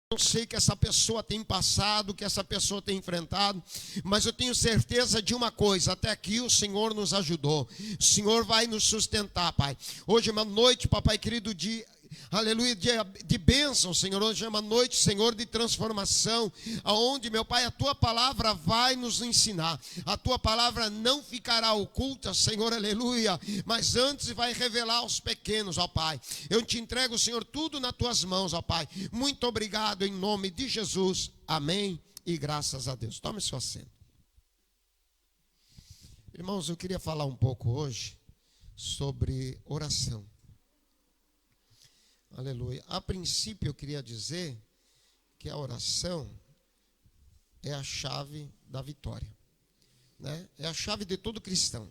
não sei que essa pessoa tem passado, que essa pessoa tem enfrentado, mas eu tenho certeza de uma coisa: até aqui o Senhor nos ajudou, o Senhor vai nos sustentar, Pai. Hoje é uma noite, Papai querido, aleluia, de bênção, Senhor. Hoje é uma noite, Senhor, de transformação, aonde, meu Pai, a Tua palavra vai nos ensinar. A Tua palavra não ficará oculta, Senhor, aleluia, mas antes vai revelar aos pequenos, ó Pai. Eu te entrego, Senhor, tudo nas Tuas mãos, ó Pai. Muito obrigado em nome de Jesus, amém e graças a Deus. Tome seu assento. Irmãos, eu queria falar um pouco hoje sobre oração. Aleluia. A princípio eu queria dizer que a oração é a chave da vitória, né? É a chave de todo cristão.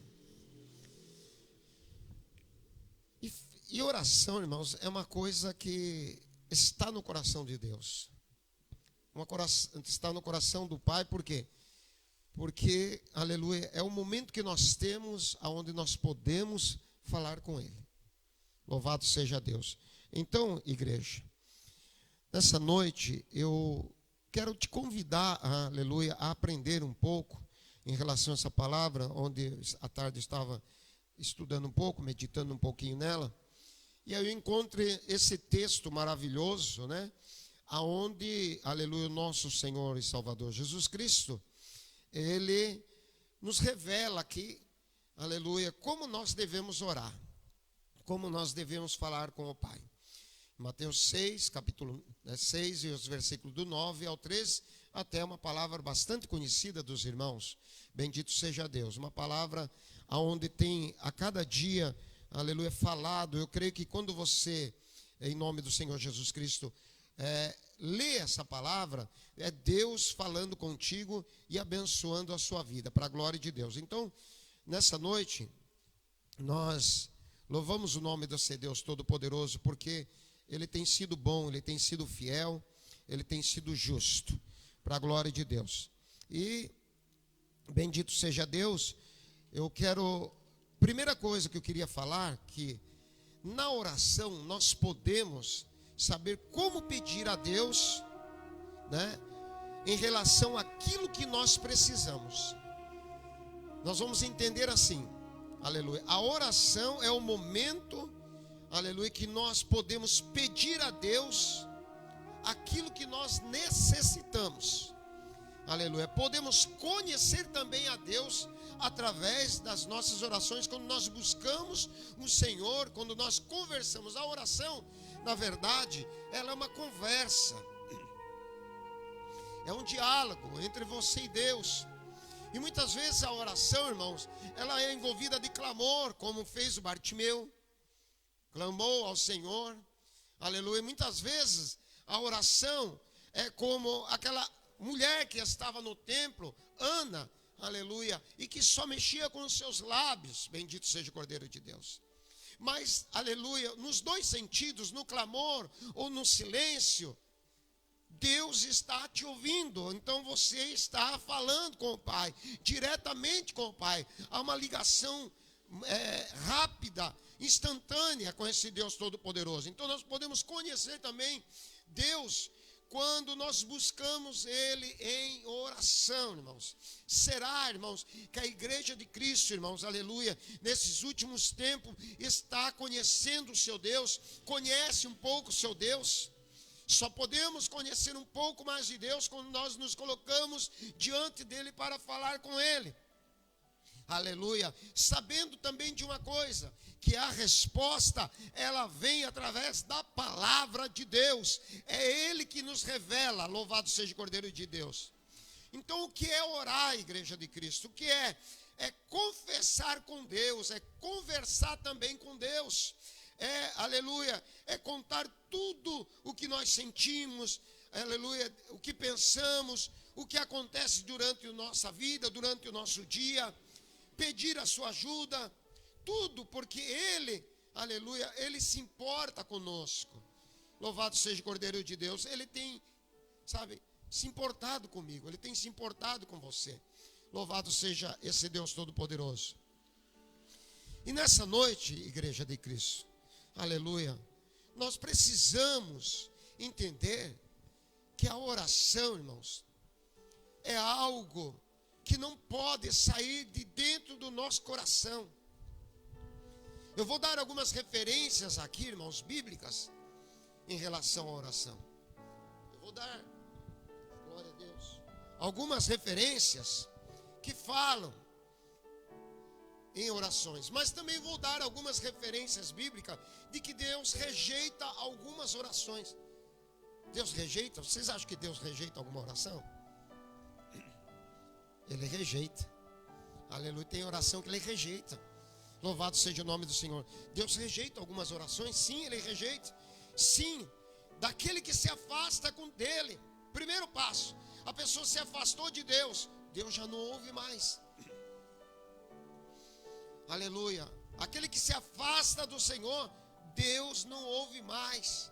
E oração, irmãos, é uma coisa que está no coração de Deus. Está no coração do Pai, por quê? Porque, aleluia, é o momento que nós temos onde nós podemos falar com Ele. Louvado seja Deus. Então, igreja, nessa noite eu quero te convidar, aleluia, a aprender um pouco em relação a essa palavra, onde à tarde estava estudando um pouco, meditando um pouquinho nela, e aí eu encontrei esse texto maravilhoso, né, aonde, aleluia, o nosso Senhor e Salvador Jesus Cristo, Ele nos revela aqui, aleluia, como nós devemos orar, como nós devemos falar com o Pai. Mateus 6, capítulo 6, e os versículos do 9 ao 13, até uma palavra bastante conhecida dos irmãos. Bendito seja Deus. Uma palavra onde tem a cada dia, aleluia, falado. Eu creio que quando você, em nome do Senhor Jesus Cristo, lê essa palavra, é Deus falando contigo e abençoando a sua vida, para a glória de Deus. Então, nessa noite, nós louvamos o nome desse Deus Todo-Poderoso, porque Ele tem sido bom, Ele tem sido fiel, Ele tem sido justo, para a glória de Deus. E, bendito seja Deus, primeira coisa que eu queria falar, que na oração nós podemos saber como pedir a Deus, né, em relação àquilo que nós precisamos. Nós vamos entender assim, aleluia, a oração é o momento, aleluia, que nós podemos pedir a Deus aquilo que nós necessitamos. Aleluia. Podemos conhecer também a Deus através das nossas orações, quando nós buscamos o Senhor, quando nós conversamos. A oração, na verdade, ela é uma conversa. É um diálogo entre você e Deus. E muitas vezes a oração, irmãos, ela é envolvida de clamor, como fez o Bartimeu. Clamou ao Senhor, aleluia. Muitas vezes a oração é como aquela mulher que estava no templo, Ana, aleluia, e que só mexia com os seus lábios, bendito seja o Cordeiro de Deus. Mas, aleluia, nos dois sentidos, no clamor ou no silêncio, Deus está te ouvindo, então você está falando com o Pai, diretamente com o Pai. Há uma ligação rápida, instantânea com esse Deus Todo-Poderoso. Então nós podemos conhecer também Deus quando nós buscamos Ele em oração, irmãos. Será, irmãos, que a igreja de Cristo, irmãos, aleluia, nesses últimos tempos está conhecendo o seu Deus, conhece um pouco o seu Deus? Só podemos conhecer um pouco mais de Deus quando nós nos colocamos diante dele para falar com ele. Aleluia. Sabendo também de uma coisa, que a resposta, ela vem através da palavra de Deus. É ele que nos revela, louvado seja o Cordeiro de Deus. Então o que é orar, igreja de Cristo? O que é? É confessar com Deus, é conversar também com Deus. Aleluia, é contar tudo o que nós sentimos, aleluia, o que pensamos, o que acontece durante a nossa vida, durante o nosso dia, pedir a sua ajuda, tudo, porque Ele, aleluia, Ele se importa conosco. Louvado seja o Cordeiro de Deus. Ele tem, se importado comigo, Ele tem se importado com você. Louvado seja esse Deus Todo-Poderoso. E nessa noite, igreja de Cristo, aleluia, nós precisamos entender que a oração, irmãos, é algo que não pode sair de dentro do nosso coração. Eu vou dar algumas referências aqui, irmãos, bíblicas, em relação à oração. Eu vou dar, glória a Deus, algumas referências que falam em orações, mas também vou dar algumas referências bíblicas de que Deus rejeita algumas orações. Deus rejeita? Vocês acham que Deus rejeita alguma oração? Ele rejeita. Aleluia. Tem oração que Ele rejeita. Louvado seja o nome do Senhor. Deus rejeita algumas orações? Sim, Ele rejeita. Sim, daquele que se afasta dele. Primeiro passo, a pessoa se afastou de Deus, Deus já não ouve mais. Aleluia. Aquele que se afasta do Senhor, Deus não ouve mais.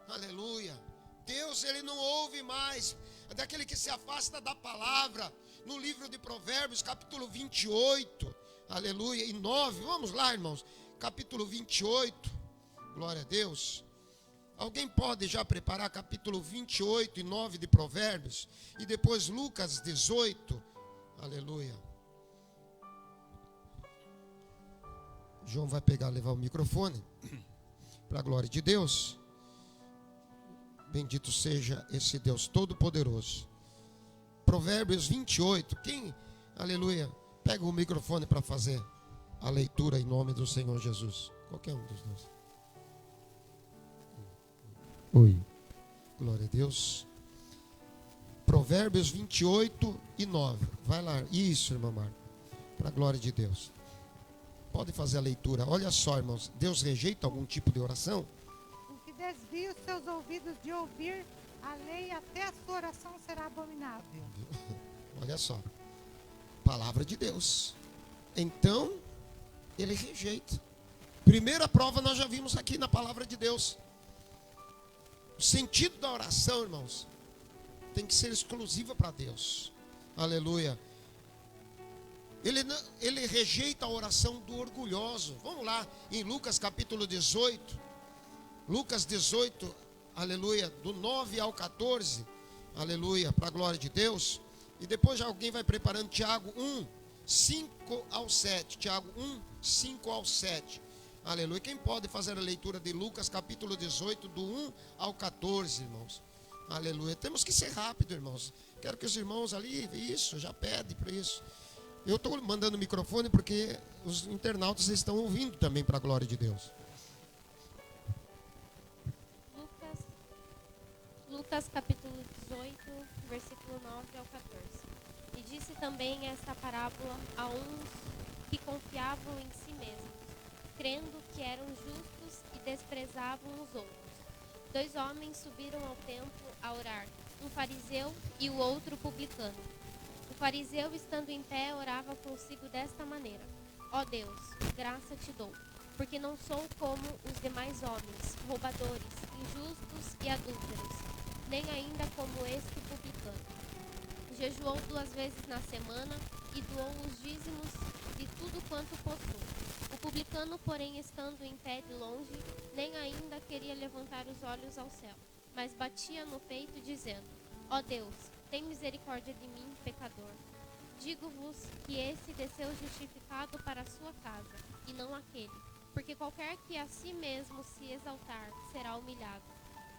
Aleluia. Deus, Ele não ouve mais. Daquele que se afasta da palavra. No livro de Provérbios, capítulo 28, aleluia, e 9. Vamos lá, irmãos. Capítulo 28. Glória a Deus. Alguém pode já preparar capítulo 28 e 9 de Provérbios? E depois Lucas 18. Aleluia. João vai levar o microfone, para a glória de Deus. Bendito seja esse Deus Todo-Poderoso. Provérbios 28. Quem, aleluia, pega o microfone para fazer a leitura em nome do Senhor Jesus. Qualquer um dos dois. Oi. Glória a Deus. Provérbios 28 e 9. Vai lá. Isso, irmã Marta. Para a glória de Deus. Pode fazer a leitura. Olha só, irmãos. Deus rejeita algum tipo de oração? O que desvia os seus ouvidos de ouvir a lei, até a sua oração será abominável. Olha só. Palavra de Deus. Então, Ele rejeita. Primeira prova nós já vimos aqui na palavra de Deus. O sentido da oração, irmãos, tem que ser exclusiva para Deus. Aleluia. Ele rejeita a oração do orgulhoso. Vamos lá, em Lucas capítulo 18. Lucas 18, aleluia, do 9 ao 14. Aleluia, para a glória de Deus. E depois já alguém vai preparando Tiago 1, 5 ao 7. Tiago 1, 5 ao 7. Aleluia. Quem pode fazer a leitura de Lucas capítulo 18, do 1 ao 14, irmãos? Aleluia. Temos que ser rápido, irmãos. Quero que os irmãos ali, isso, já pede para isso. Eu estou mandando o microfone porque os internautas estão ouvindo também para a glória de Deus. Lucas capítulo 18, versículo 9 ao 14. E disse também esta parábola a uns que confiavam em si mesmos, crendo que eram justos e desprezavam os outros. 2 homens subiram ao templo a orar, um fariseu e o outro publicano. O fariseu, estando em pé, orava consigo desta maneira: Ó Deus, graça te dou, porque não sou como os demais homens, roubadores, injustos e adúlteros, nem ainda como este publicano. Jejuou 2 vezes na semana e doou os dízimos de tudo quanto possui. O publicano, porém, estando em pé de longe, nem ainda queria levantar os olhos ao céu, mas batia no peito, dizendo: Ó Deus, tem misericórdia de mim, pecador. Digo-vos que esse desceu justificado para a sua casa, e não aquele. Porque qualquer que a si mesmo se exaltar, será humilhado,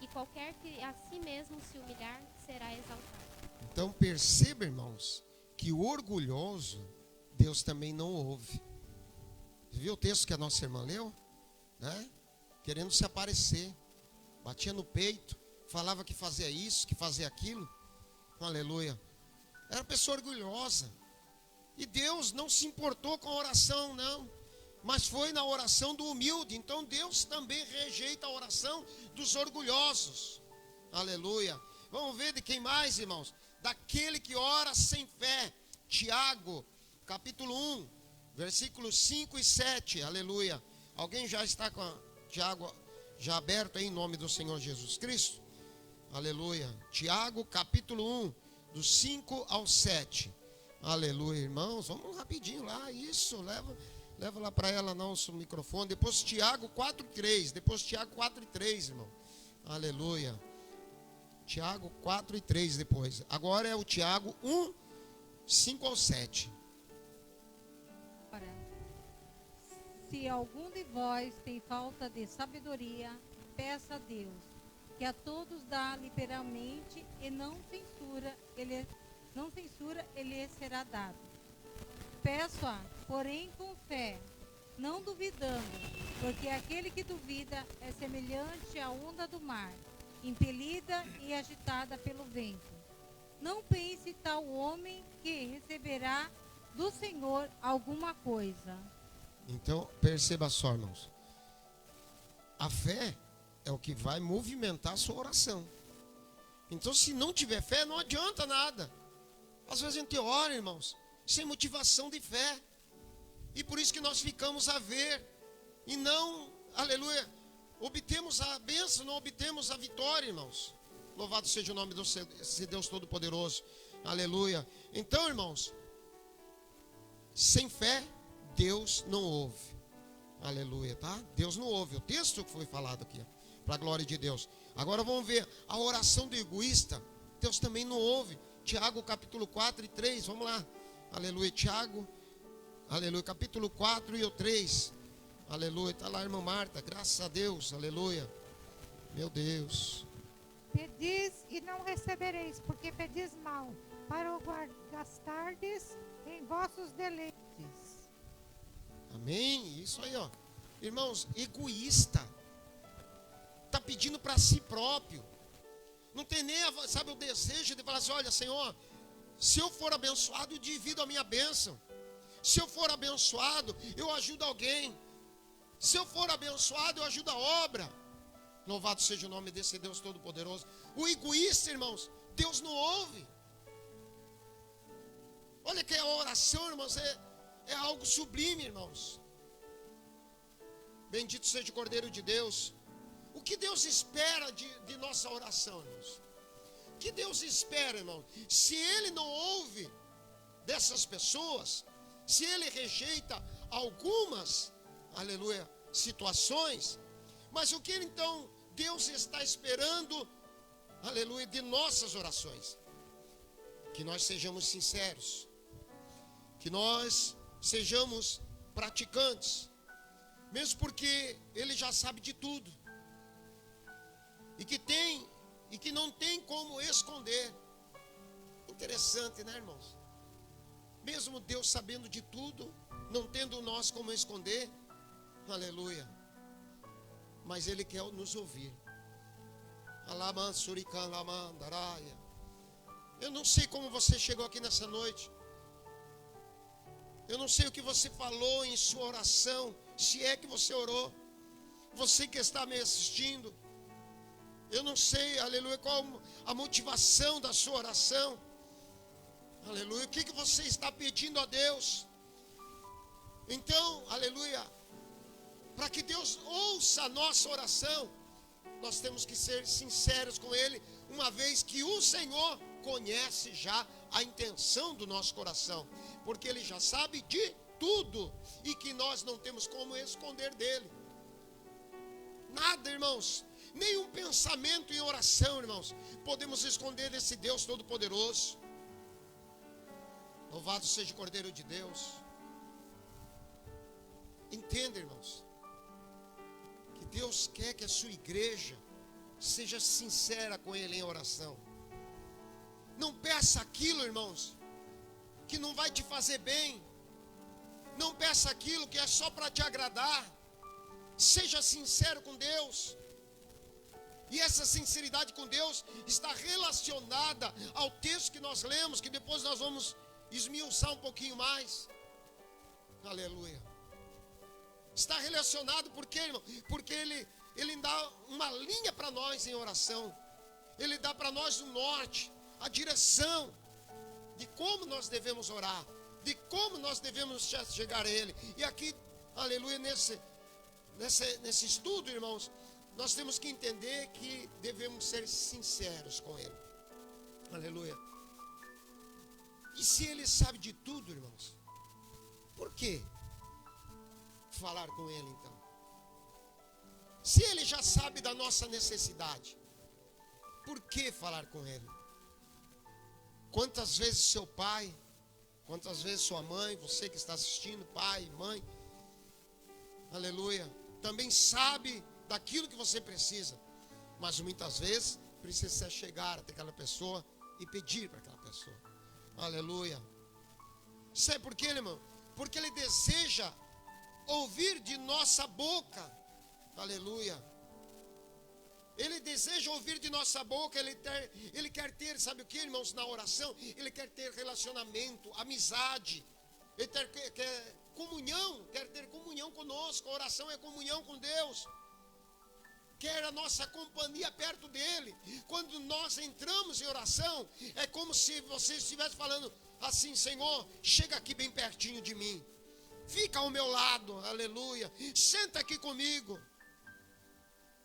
e qualquer que a si mesmo se humilhar, será exaltado. Então perceba, irmãos, que o orgulhoso, Deus também não ouve. Viu o texto que a nossa irmã leu? Né? Querendo se aparecer, batia no peito, falava que fazia isso, que fazia aquilo. Aleluia. Era uma pessoa orgulhosa. E Deus não se importou com a oração, não, mas foi na oração do humilde. Então Deus também rejeita a oração dos orgulhosos. Aleluia. Vamos ver de quem mais, irmãos? Daquele que ora sem fé. Tiago, capítulo 1, versículos 5 e 7. Aleluia. Alguém já está com Tiago já aberto aí, em nome do Senhor Jesus Cristo? Aleluia. Tiago, capítulo 1, dos 5 ao 7. Aleluia, irmãos. Vamos rapidinho lá. Isso, leva lá para ela nosso microfone. Depois Tiago 4:3. Depois Tiago 4:3, irmão. Aleluia. Tiago 4 e 3 depois. Agora é o Tiago 1, 5 ao 7. Ora, se algum de vós tem falta de sabedoria, peça a Deus, que a todos dá liberalmente e não censura, ele será dado. Peço-a, porém, com fé, não duvidando, porque aquele que duvida é semelhante à onda do mar, impelida e agitada pelo vento. Não pense tal homem que receberá do Senhor alguma coisa. Então, perceba só, irmãos. A fé é o que vai movimentar a sua oração. Então, se não tiver fé, não adianta nada. Às vezes a gente ora, irmãos, sem motivação de fé. E por isso que nós ficamos a ver e não, aleluia, obtemos a bênção, não obtemos a vitória, irmãos. Louvado seja o nome desse Deus Todo-Poderoso. Aleluia. Então, irmãos, sem fé, Deus não ouve. Aleluia, tá? Deus não ouve. O texto que foi falado aqui, para a glória de Deus. Agora vamos ver a oração do egoísta. Deus também não ouve. Tiago capítulo 4 e 3, vamos lá. Aleluia, Tiago, aleluia, capítulo 4 e o 3. Aleluia, está lá a irmã Marta, graças a Deus, aleluia. Meu Deus. Pedis e não recebereis, porque pedis mal, para o gastardes em vossos deleites. Amém? Isso aí, ó. Irmãos, egoísta. Está pedindo para si próprio. Não tem nem, sabe, o desejo de falar assim: olha, Senhor, se eu for abençoado, eu divido a minha bênção. Se eu for abençoado, eu ajudo alguém. Se eu for abençoado, eu ajudo a obra. Louvado seja o nome desse Deus Todo-Poderoso. O egoísta, irmãos, Deus não ouve. Olha que a oração, irmãos, é algo sublime, irmãos. Bendito seja o Cordeiro de Deus. O que Deus espera de nossa oração, irmãos? O que Deus espera, irmão? Se Ele não ouve dessas pessoas, se Ele rejeita algumas, aleluia, situações, mas o que então Deus está esperando, aleluia, de nossas orações? Que nós sejamos sinceros, que nós sejamos praticantes, mesmo porque Ele já sabe de tudo, e que não tem como esconder. Interessante, né, irmãos? Mesmo Deus sabendo de tudo, não tendo nós como esconder, aleluia, mas Ele quer nos ouvir. Eu não sei como você chegou aqui nessa noite. Eu não sei o que você falou em sua oração, se é que você orou. Você que está me assistindo, eu não sei, aleluia, qual a motivação da sua oração. Aleluia, o que você está pedindo a Deus? Então, aleluia, para que Deus ouça a nossa oração, nós temos que ser sinceros com Ele, uma vez que o Senhor conhece já a intenção do nosso coração, porque Ele já sabe de tudo, e que nós não temos como esconder dEle. Nada, irmãos, nenhum pensamento em oração, irmãos, podemos esconder desse Deus Todo-Poderoso. Louvado seja o Cordeiro de Deus. Entenda, irmãos, que Deus quer que a sua igreja seja sincera com Ele em oração. Não peça aquilo, irmãos, que não vai te fazer bem. Não peça aquilo que é só para te agradar. Seja sincero com Deus. E essa sinceridade com Deus está relacionada ao texto que nós lemos, que depois nós vamos esmiuçar um pouquinho mais. Aleluia. Está relacionado porque, irmão? Porque ele dá uma linha para nós em oração. Ele dá para nós o norte, a direção de como nós devemos orar, de como nós devemos chegar a Ele. E aqui, aleluia, nesse estudo, irmãos, nós temos que entender que devemos ser sinceros com Ele. Aleluia. E se Ele sabe de tudo, irmãos, por que falar com Ele então? Se Ele já sabe da nossa necessidade, por que falar com Ele? Quantas vezes seu pai, quantas vezes sua mãe, você que está assistindo, pai, mãe, aleluia, também sabe daquilo que você precisa, mas muitas vezes precisa chegar até aquela pessoa e pedir para aquela pessoa, aleluia. Sabe por quê, irmão? Porque Ele deseja ouvir de nossa boca, aleluia. Ele deseja ouvir de nossa boca, Ele quer ter, sabe o que, irmãos, na oração? Ele quer ter relacionamento, amizade, Ele quer comunhão, quer ter comunhão conosco. A oração é comunhão com Deus, quer a nossa companhia perto dEle. Quando nós entramos em oração, é como se você estivesse falando assim: Senhor, chega aqui bem pertinho de mim, fica ao meu lado, aleluia, senta aqui comigo.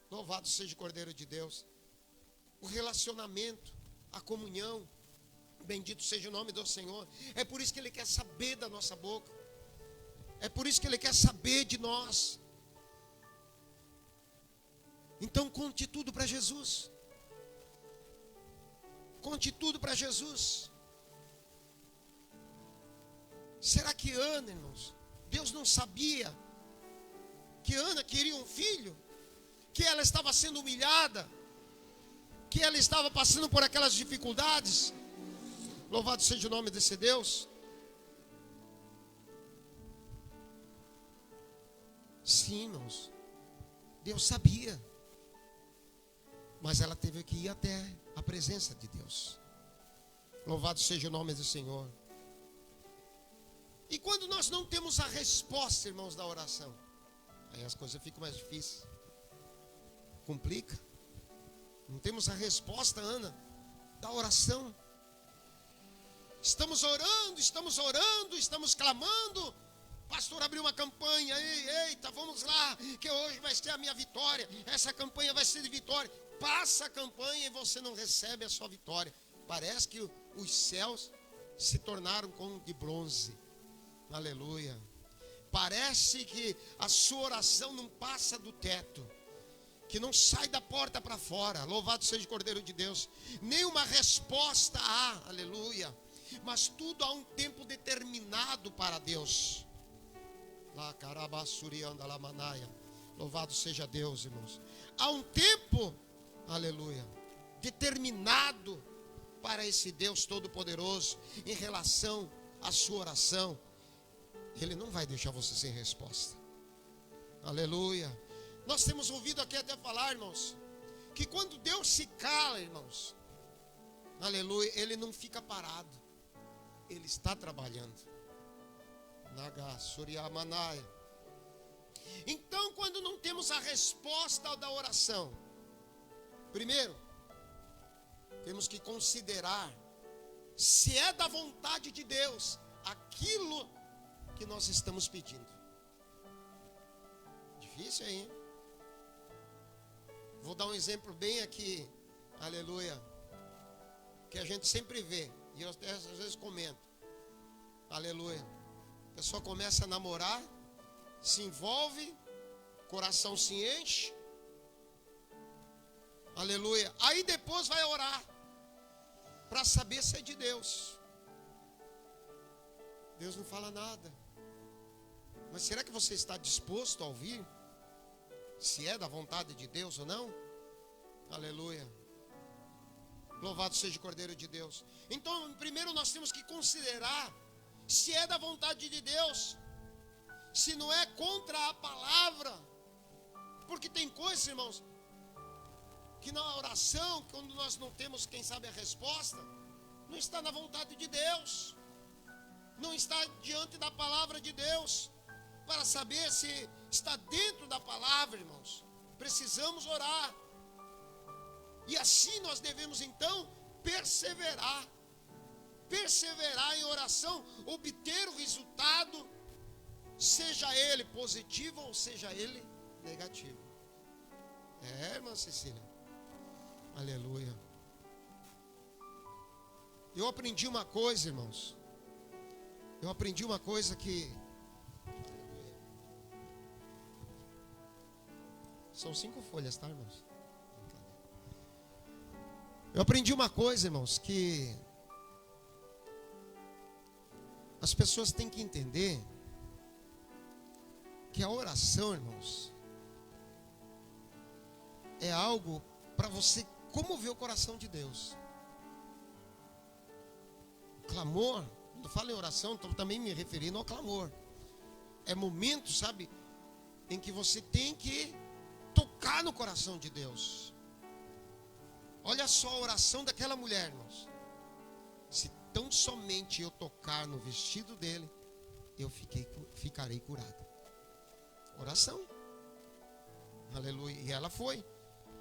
Louvado seja o Cordeiro de Deus. O relacionamento, a comunhão, bendito seja o nome do Senhor. É por isso que Ele quer saber da nossa boca, é por isso que Ele quer saber de nós. Então conte tudo para Jesus, conte tudo para Jesus. Será que Ana, irmãos, Deus não sabia que Ana queria um filho? Que ela estava sendo humilhada, que ela estava passando por aquelas dificuldades? Louvado seja o nome desse Deus. Sim, irmãos, Deus sabia, mas ela teve que ir até a presença de Deus. Louvado seja o nome do Senhor. E quando nós não temos a resposta, irmãos, da oração, aí as coisas ficam mais difíceis, complica. Não temos a resposta, Ana, da oração. Estamos orando, estamos clamando. Pastor abriu uma campanha, eita, vamos lá, que hoje vai ser a minha vitória. Essa campanha vai ser de vitória. Passa a campanha e você não recebe a sua vitória. Parece que os céus se tornaram como de bronze. Aleluia. Parece que a sua oração não passa do teto, que não sai da porta para fora. Louvado seja o Cordeiro de Deus. Nenhuma resposta há, aleluia. Mas tudo há um tempo determinado para Deus. Lá, carabassurianda, lá, manaia. Louvado seja Deus, irmãos. Há um tempo, aleluia, determinado para esse Deus Todo-Poderoso em relação à sua oração. Ele não vai deixar você sem resposta. Aleluia. Nós temos ouvido aqui até falar, irmãos, que quando Deus se cala, irmãos, aleluia, Ele não fica parado, Ele está trabalhando. Naga, Suriamanai. Então, quando não temos a resposta da oração, primeiro, temos que considerar se é da vontade de Deus aquilo que nós estamos pedindo. Difícil aí, hein? Vou dar um exemplo bem aqui, aleluia, que a gente sempre vê, e eu até às vezes comento, aleluia. A pessoa começa a namorar, se envolve, coração se enche, aleluia. Aí depois vai orar para saber se é de Deus. Deus não fala nada. Mas será que você está disposto a ouvir se é da vontade de Deus ou não? Aleluia. Louvado seja o Cordeiro de Deus. Então, primeiro nós temos que considerar se é da vontade de Deus, se não é contra a palavra. Porque tem coisas, irmãos, que na oração, quando nós não temos, quem sabe, a resposta, não está na vontade de Deus, não está diante da palavra de Deus. Para saber se está dentro da palavra, irmãos, precisamos orar. E assim nós devemos então perseverar em oração, obter o resultado, seja ele positivo ou seja ele negativo. Irmã Cecília, aleluia. Eu aprendi uma coisa, irmãos, que são 5 folhas, tá, irmãos? Eu aprendi uma coisa, irmãos, que as pessoas têm que entender que a oração, irmãos, é algo para você comover o coração de Deus. O clamor, quando eu falo em oração, estou também me referindo ao clamor. É momento, sabe, em que você tem que tocar no coração de Deus. Olha só a oração daquela mulher, irmãos. Se tão somente eu tocar no vestido dele, eu ficarei curada. Oração. Aleluia. E ela foi.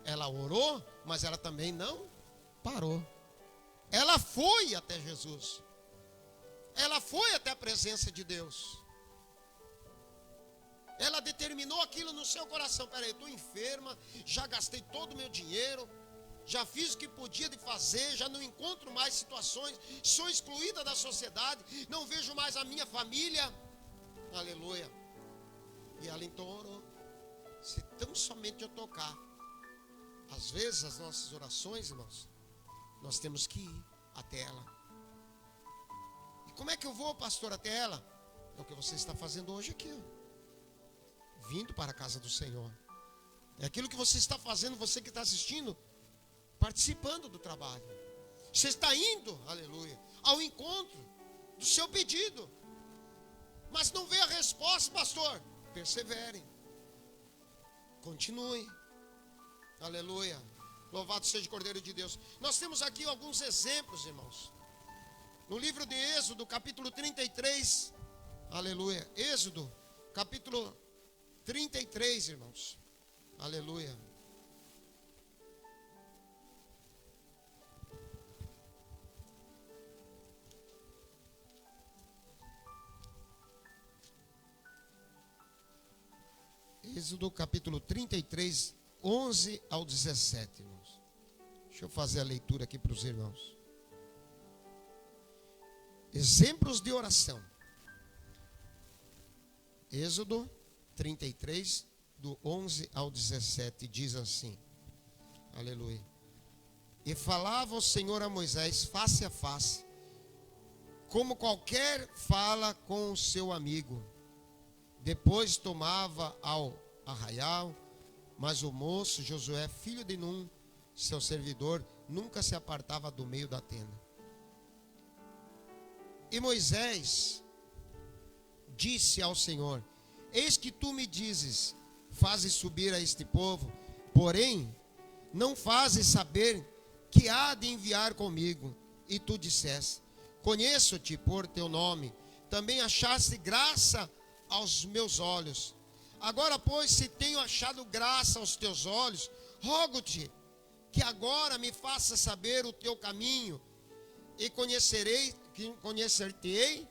Ela orou, mas ela também não parou. Ela foi até Jesus. Ela foi até a presença de Deus. Ela determinou aquilo no seu coração. Peraí, eu estou enferma, já gastei todo o meu dinheiro, já fiz o que podia de fazer, já não encontro mais situações, sou excluída da sociedade, não vejo mais a minha família. Aleluia. E ela então orou. Se tão somente eu tocar. Às vezes as nossas orações, irmãos, nós temos que ir até ela. E como é que eu vou, pastor, até ela? É o que você está fazendo hoje aqui, vindo para a casa do Senhor. É aquilo que você está fazendo, você que está assistindo, participando do trabalho. Você está indo, aleluia, ao encontro do seu pedido. Mas não vê a resposta, pastor. Persevere. Continue. Aleluia. Louvado seja o Cordeiro de Deus. Nós temos aqui alguns exemplos, irmãos. No livro de Êxodo, capítulo 33. Aleluia. Êxodo, capítulo 33, irmãos. Aleluia. Êxodo capítulo 33, 11 ao 17, irmãos. Deixa eu fazer a leitura aqui para os irmãos. Exemplos de oração. Êxodo 33, do 11 ao 17, diz assim. Aleluia. E falava o Senhor a Moisés face a face, como qualquer fala com o seu amigo. Depois tomava ao arraial, mas o moço Josué, filho de Num, seu servidor, nunca se apartava do meio da tenda. E Moisés disse ao Senhor: eis que tu me dizes, fazes subir a este povo, porém não fazes saber que há de enviar comigo. E tu disseste: conheço-te por teu nome, também achaste graça aos meus olhos. Agora, pois, se tenho achado graça aos teus olhos, rogo-te que agora me faça saber o teu caminho, e conhecer-te-ei,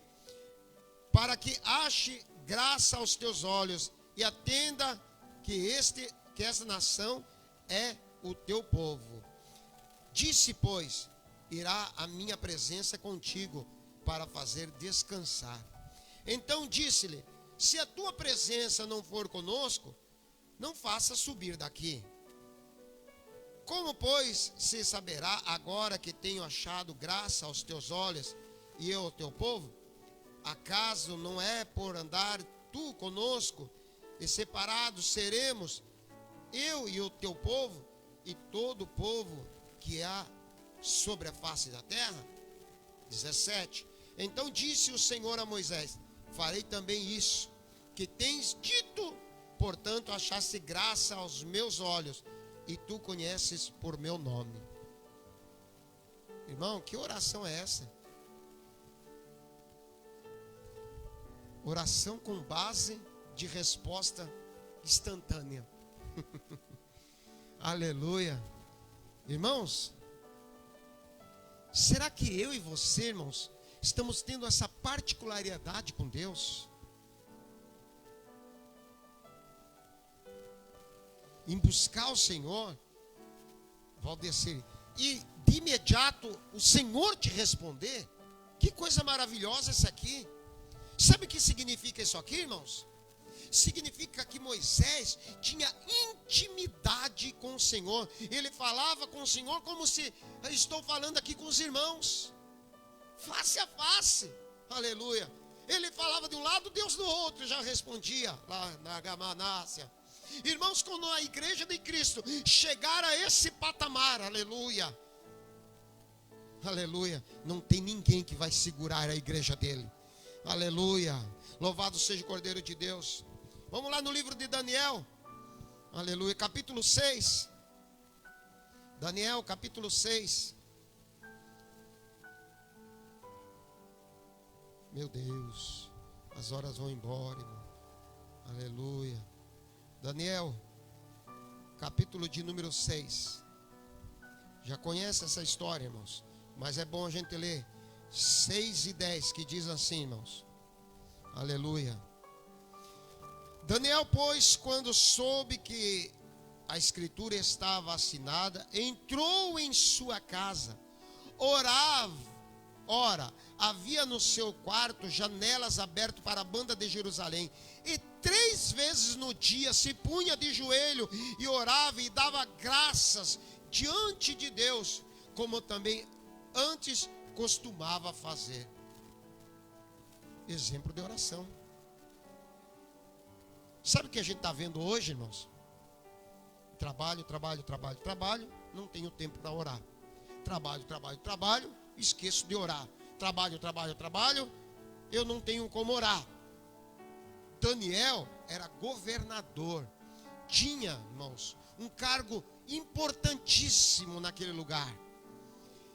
para que ache graça aos teus olhos, e atenda que esta nação é o teu povo. Disse, pois, irá a minha presença contigo, para fazer descansar. Então disse-lhe: se a tua presença não for conosco, não faça subir daqui. Como, pois, se saberá agora que tenho achado graça aos teus olhos, e eu ao teu povo? Acaso não é por andar tu conosco, e separados seremos, eu e o teu povo, e todo o povo que há sobre a face da terra? 17. Então disse o Senhor a Moisés: farei também isso que tens dito, portanto achaste graça aos meus olhos, e tu conheces por meu nome. Irmão, que oração é essa? Oração com base de resposta instantânea. Aleluia. Irmãos, será que eu e você, irmãos, estamos tendo essa particularidade com Deus? Em buscar o Senhor, Valdecir, e de imediato o Senhor te responder? Que coisa maravilhosa essa aqui. Sabe o que significa isso aqui, irmãos? significa que Moisés tinha intimidade com o Senhor. Ele falava com o Senhor como se estou falando aqui com os irmãos, face a face. Aleluia. Ele falava de um lado, Deus do outro, já respondia lá na Gamanácia. Irmãos, quando a igreja de Cristo chegar a esse patamar, aleluia, aleluia, não tem ninguém que vai segurar a igreja dele. Aleluia. Louvado seja o Cordeiro de Deus. Vamos lá no livro de Daniel. Aleluia, capítulo 6. Daniel, capítulo 6. Meu Deus, as horas vão embora, irmão. Aleluia. Daniel, capítulo de número 6. Já conhece essa história, irmãos, mas é bom a gente ler 6 e 10, que diz assim, irmãos. Aleluia. Daniel, pois, quando soube que a escritura estava assinada, entrou em sua casa, orava. Ora, havia no seu quarto janelas abertas para a banda de Jerusalém, e 3 vezes no dia se punha de joelho e orava e dava graças diante de Deus, como também antes costumava fazer. Exemplo de oração. Sabe o que a gente está vendo hoje, irmãos? Trabalho, não tenho tempo para orar. Trabalho, esqueço de orar. Trabalho, eu não tenho como orar. Daniel era governador, tinha, irmãos, um cargo importantíssimo naquele lugar.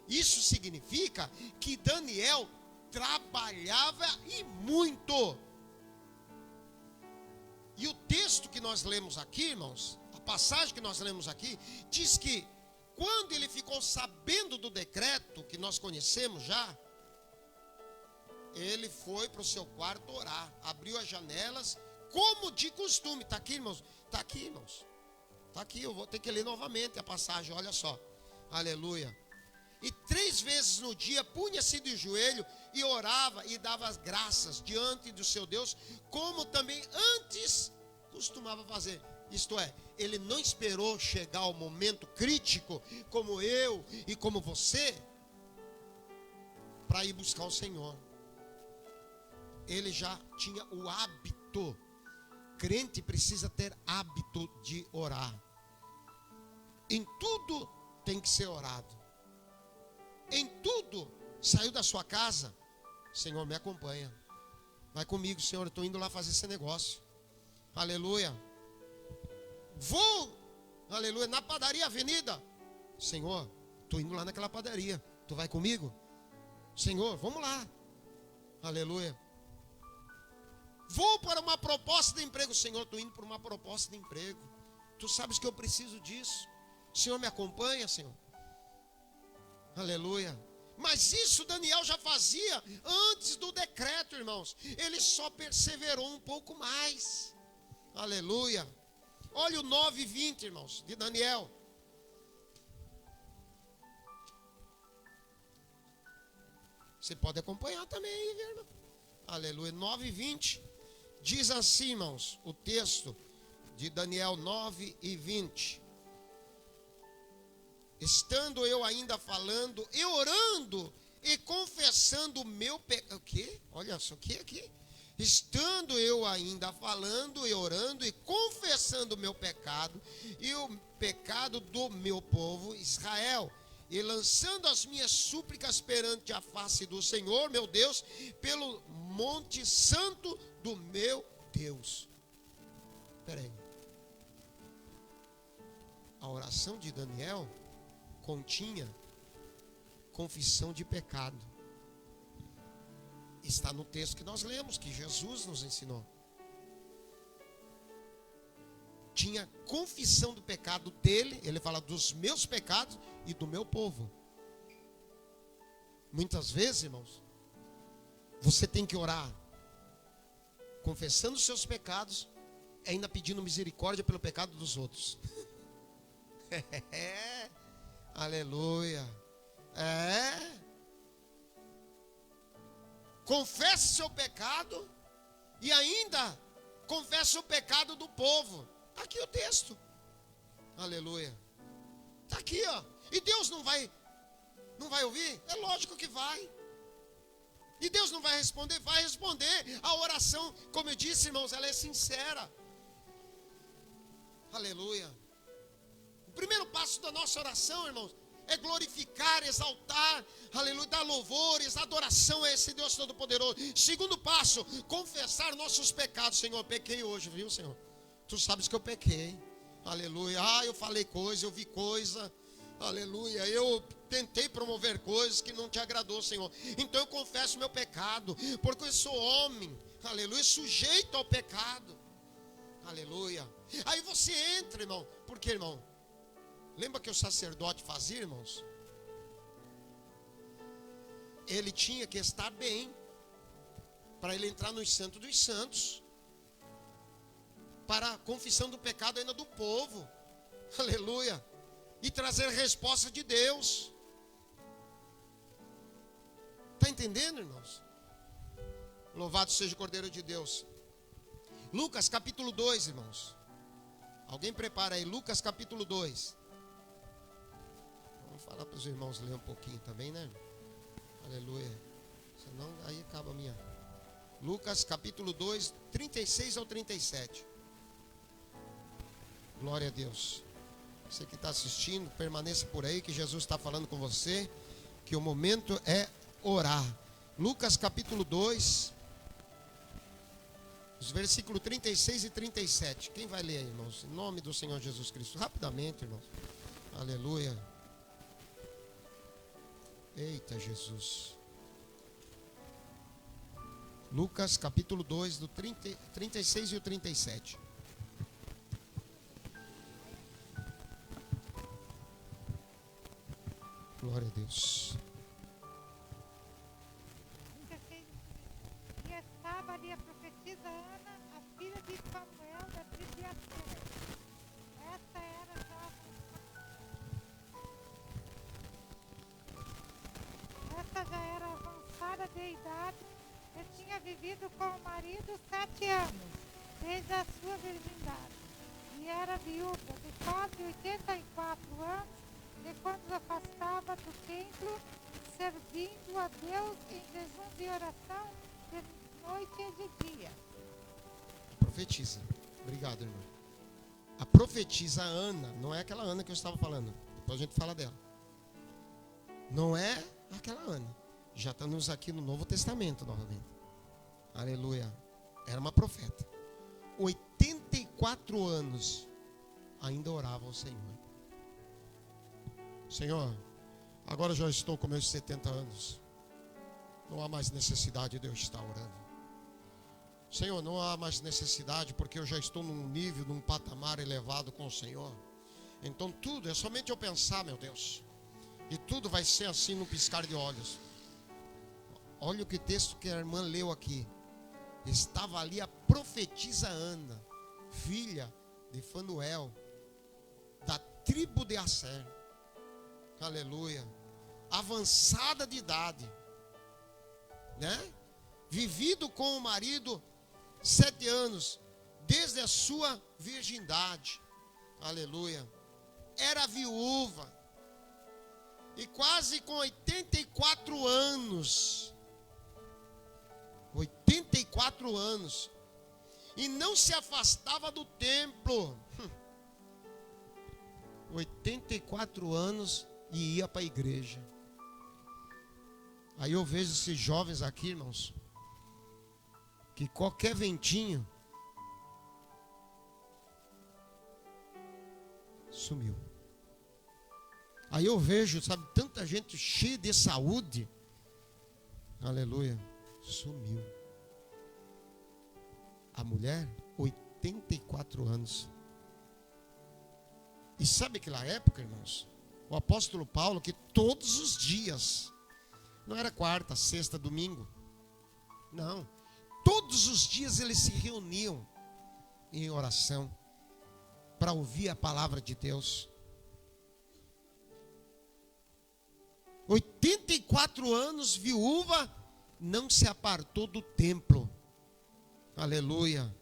Isso significa que Daniel trabalhava e muito. E o texto que nós lemos aqui, irmãos, a passagem que nós lemos aqui, diz que quando ele ficou sabendo do decreto que nós conhecemos já, ele foi para o seu quarto orar, abriu as janelas, como de costume. Está aqui, irmãos? Está aqui, irmãos. Está aqui, eu vou ter que ler novamente a passagem, olha só. Aleluia. E 3 vezes no dia punha-se de joelho e orava e dava as graças diante do seu Deus, como também antes costumava fazer. Isto é, ele não esperou chegar ao momento crítico, como eu e como você, para ir buscar o Senhor. Ele já tinha o hábito. Crente precisa ter hábito de orar. Em tudo tem que ser orado. Em tudo. Saiu da sua casa, Senhor, me acompanha. Vai comigo, Senhor, eu estou indo lá fazer esse negócio. Aleluia. Vou, aleluia, na padaria Avenida. Senhor, estou indo lá naquela padaria. Tu vai comigo? Senhor, vamos lá. Aleluia. Vou para uma proposta de emprego. Senhor, estou indo para uma proposta de emprego. Tu sabes que eu preciso disso. Senhor, me acompanha, Senhor. Aleluia. Mas isso Daniel já fazia antes do decreto, irmãos. Ele só perseverou um pouco mais. Aleluia. Olha o 9:20, irmãos, de Daniel. Você pode acompanhar também aí, irmão. Aleluia. 9:20. Diz assim, irmãos, o texto de Daniel 9:20. Estando eu ainda falando e orando e confessando o meu pecado. O quê? Olha só, o que aqui? Estando eu ainda falando e orando e confessando o meu pecado e o pecado do meu povo Israel, e lançando as minhas súplicas perante a face do Senhor, meu Deus, pelo monte santo do meu Deus. Espera aí. A oração de Daniel continha confissão de pecado. Está no texto que nós lemos, que Jesus nos ensinou. Tinha confissão do pecado dele, ele fala dos meus pecados e do meu povo. Muitas vezes, irmãos, você tem que orar confessando os seus pecados, ainda pedindo misericórdia pelo pecado dos outros. Aleluia. Confesse seu pecado e ainda confessa o pecado do povo. Está aqui o texto. Aleluia. Está aqui, ó. E Deus não vai ouvir? É lógico que vai. E Deus não vai responder? Vai responder. A oração, como eu disse, irmãos, ela é sincera. Aleluia. O primeiro passo da nossa oração, irmãos, é glorificar, exaltar, aleluia, dar louvores, adoração a esse Deus Todo-Poderoso. Segundo passo, confessar nossos pecados. Senhor, eu pequei hoje, viu, Senhor? Tu sabes que eu pequei. Aleluia. Eu falei coisa, eu vi coisa. Aleluia. Eu tentei promover coisas que não te agradou, Senhor. Então eu confesso meu pecado, porque eu sou homem, aleluia, sujeito ao pecado. Aleluia. Aí você entra, irmão. Por quê, irmão? Lembra que o sacerdote fazia, irmãos? Ele tinha que estar bem para ele entrar nos santos dos santos, para a confissão do pecado ainda do povo. Aleluia. E trazer a resposta de Deus. Está entendendo, irmãos? Louvado seja o Cordeiro de Deus. Lucas capítulo 2, irmãos. Alguém prepara aí, Lucas capítulo 2. Vamos falar para os irmãos ler um pouquinho também, né? Aleluia. Senão aí acaba a minha. Lucas capítulo 2, 36 ao 37. Glória a Deus. Você que está assistindo, permaneça por aí, que Jesus está falando com você, que o momento é orar. Lucas capítulo 2, os versículos 36 e 37. Quem vai ler aí, irmãos? Em nome do Senhor Jesus Cristo. Rapidamente, irmãos. Aleluia. Eita, Jesus. Lucas capítulo 2, do 36 e o 37. Glória a Deus. E estava ali a profetisa Ana, a filha de Samuel, da tribo de Aser. Esta já era avançada de idade e tinha vivido com o marido 7 anos, desde a sua virgindade. E era viúva de quase 84 anos, de quando se afastava do templo, servindo a Deus em jejum de oração de noite e de dia. Profetiza. Obrigado, irmão. A profetisa Ana, não é aquela Ana que eu estava falando. Depois a gente fala dela. Não é aquela Ana. Já estamos aqui no Novo Testamento novamente. Aleluia. Era uma profeta. 84 anos ainda orava ao Senhor. Senhor, agora já estou com meus 70 anos. Não há mais necessidade de eu estar orando. Senhor, não há mais necessidade, porque eu já estou num nível, num patamar elevado com o Senhor. Então tudo, é somente eu pensar, meu Deus. E tudo vai ser assim num piscar de olhos. Olha o que texto que a irmã leu aqui. Estava ali a profetisa Ana, filha de Fanuel, da tribo de Aser. Aleluia. Avançada de idade, né? Vivido com o marido 7 anos, desde a sua virgindade. Aleluia. Era viúva. E quase com 84 anos. 84 anos. E não se afastava do templo. 84 anos. E ia para a igreja. Aí eu vejo esses jovens aqui, irmãos, que qualquer ventinho sumiu. Aí eu vejo, sabe, tanta gente cheia de saúde. Aleluia. Sumiu. A mulher, 84 anos. E sabe aquela época, irmãos? O apóstolo Paulo, que todos os dias, não era quarta, sexta, domingo, não, todos os dias eles se reuniam em oração para ouvir a palavra de Deus. 84 anos, viúva, não se apartou do templo. Aleluia.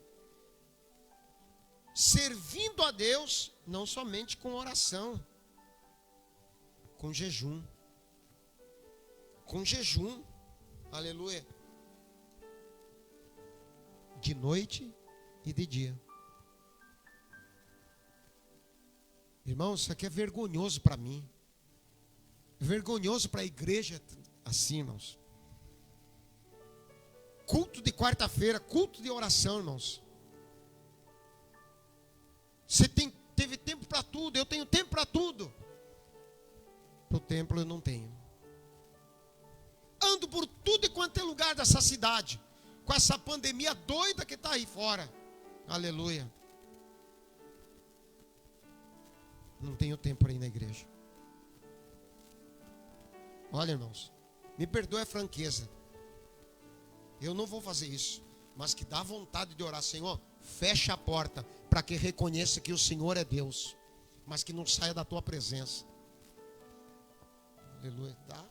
servindo a Deus, não somente com oração, com jejum. Com jejum, aleluia, de noite e de dia. Irmãos, isso aqui é vergonhoso para mim, vergonhoso para a igreja assim, irmãos. Culto de quarta-feira, culto de oração, irmãos. Você teve tempo para tudo, eu tenho tempo para tudo. Para o templo eu não tenho. Ando por tudo e quanto é lugar dessa cidade, com essa pandemia doida que está aí fora. Aleluia. Não tenho tempo para ir na igreja. Olha, irmãos, me perdoe a franqueza. Eu não vou fazer isso, mas que dá vontade de orar. Senhor, fecha a porta para que reconheça que o Senhor é Deus, mas que não saia da tua presença. Aleluia. Dá.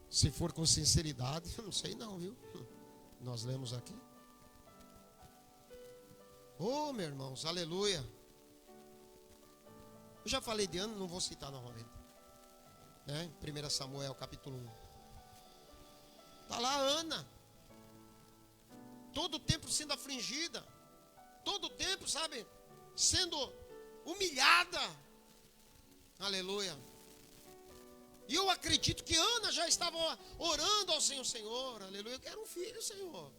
Se for com sinceridade, eu não sei não, viu? Nós lemos aqui. Oh, meus irmãos, aleluia. Eu já falei de Ana, não vou citar novamente. 1 Samuel capítulo 1. Está lá a Ana. Todo o tempo sendo afligida. Todo o tempo, sabe, sendo humilhada. Aleluia. E eu acredito que Ana já estava orando ao Senhor. Senhor, aleluia, eu quero um filho, Senhor.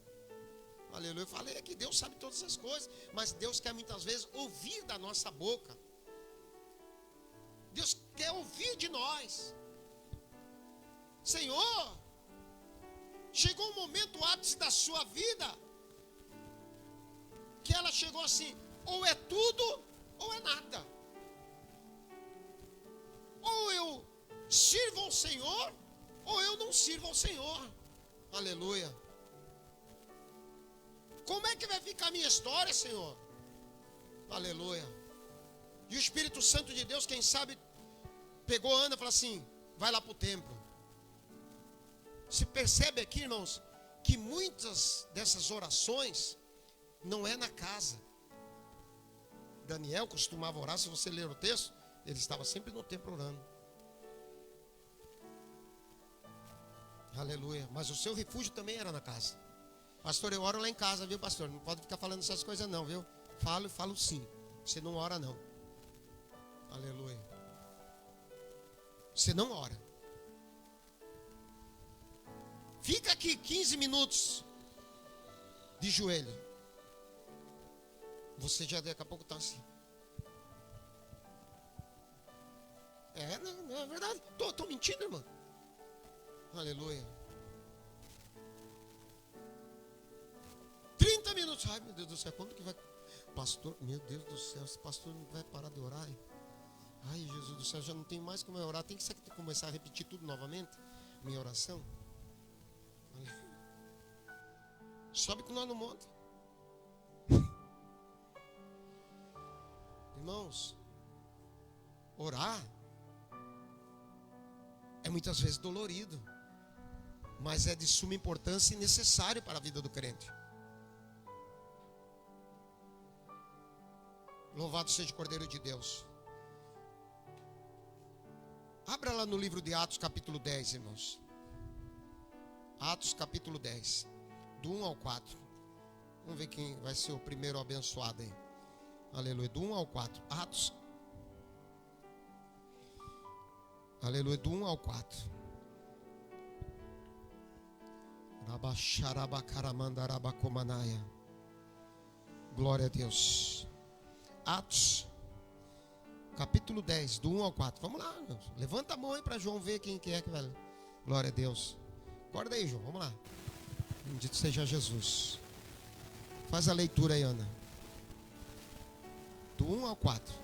Aleluia, eu falei que Deus sabe todas as coisas, mas Deus quer muitas vezes ouvir da nossa boca. Deus quer ouvir de nós. Senhor, chegou um momento, o ápice da sua vida, que ela chegou assim, ou é tudo, ou é nada. Ou eu sirvo ao Senhor, ou eu não sirvo ao Senhor. Aleluia. Como é que vai ficar a minha história, Senhor? Aleluia. E o Espírito Santo de Deus, quem sabe, pegou Ana e falou assim, vai lá para o templo. Se percebe aqui, irmãos, que muitas dessas orações não é na casa. Daniel costumava orar, se você ler o texto, ele estava sempre no templo orando. Aleluia. Mas o seu refúgio também era na casa. Pastor, eu oro lá em casa, viu, pastor? Não pode ficar falando essas coisas não, viu? Falo sim. Você não ora não. Aleluia. Você não ora. Fica aqui 15 minutos de joelho. Você já daqui a pouco está assim. Não é verdade. Estou mentindo, irmão. Aleluia. 30 minutos. Ai, meu Deus do céu, quando que vai? Pastor, meu Deus do céu, esse pastor não vai parar de orar. Ai, Jesus do céu, já não tem mais como eu orar. Tem que começar a repetir tudo novamente. Minha oração. Sobe com nós no monte. Irmãos, orar é muitas vezes dolorido, mas é de suma importância e necessário para a vida do crente. Louvado seja o Cordeiro de Deus. Abra lá no livro de Atos capítulo 10, irmãos. Atos capítulo 10, do 1 ao 4. Vamos ver quem vai ser o primeiro abençoado aí. Aleluia, do 1 ao 4. Atos. Aleluia, do 1 ao 4. Glória a Deus. Atos capítulo 10, do 1 ao 4. Vamos lá, irmãos. Levanta a mão aí para João ver quem que é que vai. Glória a Deus. Acorda aí, João, vamos lá. Bendito seja Jesus. Faz a leitura aí, Ana. Do 1 ao 4.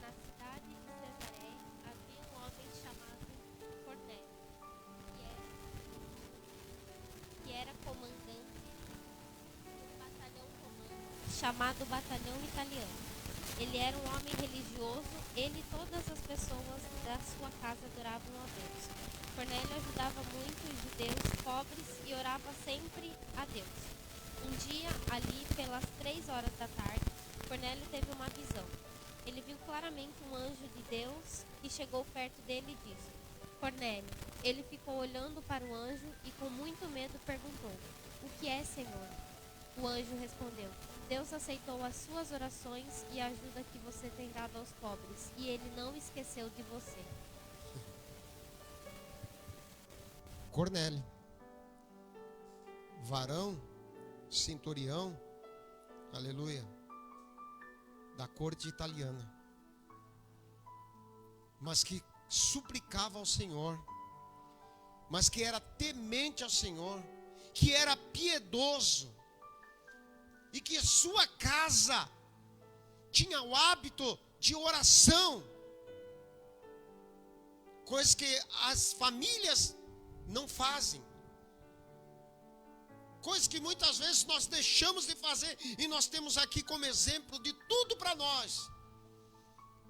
Na cidade de Cesaré havia um homem chamado Cornélio, que era comandante do batalhão romano, chamado Batalhão Italiano. Ele era um homem religioso, ele e todas as pessoas da sua casa adoravam a Deus. Cornélio ajudava muito os judeus pobres e orava sempre a Deus. Um dia, ali pelas 3 horas da tarde, Cornélio teve uma visão. Ele viu claramente um anjo de Deus que chegou perto dele e disse: Cornélio. Ele ficou olhando para o anjo e com muito medo perguntou: O que é, Senhor? O anjo respondeu: Deus aceitou as suas orações e a ajuda que você tem dado aos pobres, e ele não esqueceu de você. Cornélio, varão, centurião, aleluia, da corte italiana, mas que suplicava ao Senhor, mas que era temente ao Senhor, que era piedoso, e que sua casa tinha o hábito de oração, coisa que as famílias não fazem, coisa que muitas vezes nós deixamos de fazer, e nós temos aqui como exemplo de tudo para nós,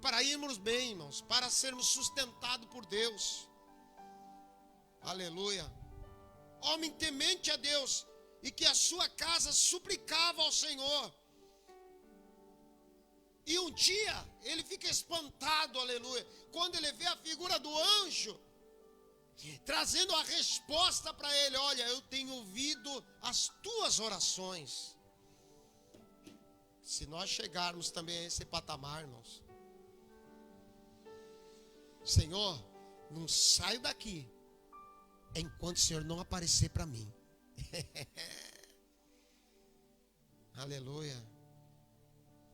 para irmos bem, irmãos, para sermos sustentados por Deus, aleluia. Homem temente a Deus, e que a sua casa suplicava ao Senhor, e um dia ele fica espantado, aleluia, quando ele vê a figura do anjo trazendo a resposta para ele: olha, eu tenho ouvido as tuas orações. Se nós chegarmos também a esse patamar, irmãos, Senhor, não saio daqui enquanto o Senhor não aparecer para mim. Aleluia.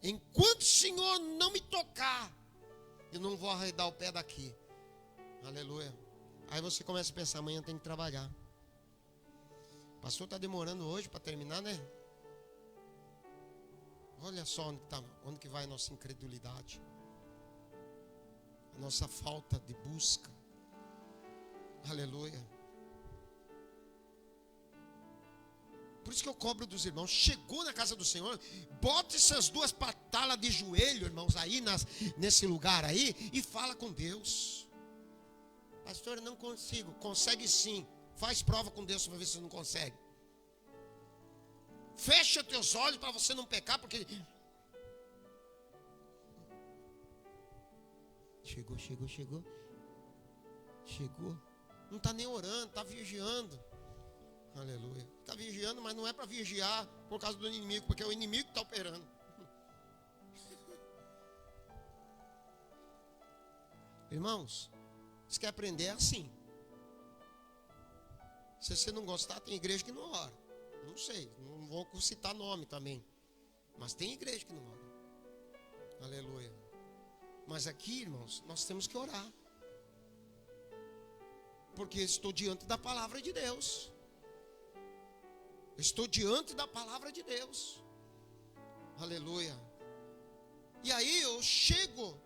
Enquanto o Senhor não me tocar, eu não vou arredar o pé daqui. Aleluia. Aí você começa a pensar: amanhã tem que trabalhar. O pastor está demorando hoje para terminar, né? Olha só onde que vai a nossa incredulidade, a nossa falta de busca. Aleluia. Por isso que eu cobro dos irmãos: chegou na casa do Senhor, bota essas duas patalas de joelho, irmãos, aí nesse lugar aí, e fala com Deus. Pastor, eu não consigo. Consegue sim. Faz prova com Deus para ver se você não consegue. Fecha teus olhos para você não pecar, porque chegou. Não está nem orando, está vigiando. Aleluia. Está vigiando, mas não é para vigiar por causa do inimigo, porque é o inimigo que está operando. Irmãos, você quer aprender assim. Se você não gostar, tem igreja que não ora. Não sei, não vou citar nome também, mas tem igreja que não ora. Aleluia. Mas aqui, irmãos, nós temos que orar, porque estou diante da palavra de Deus. Estou diante da palavra de Deus. Aleluia. E aí eu chego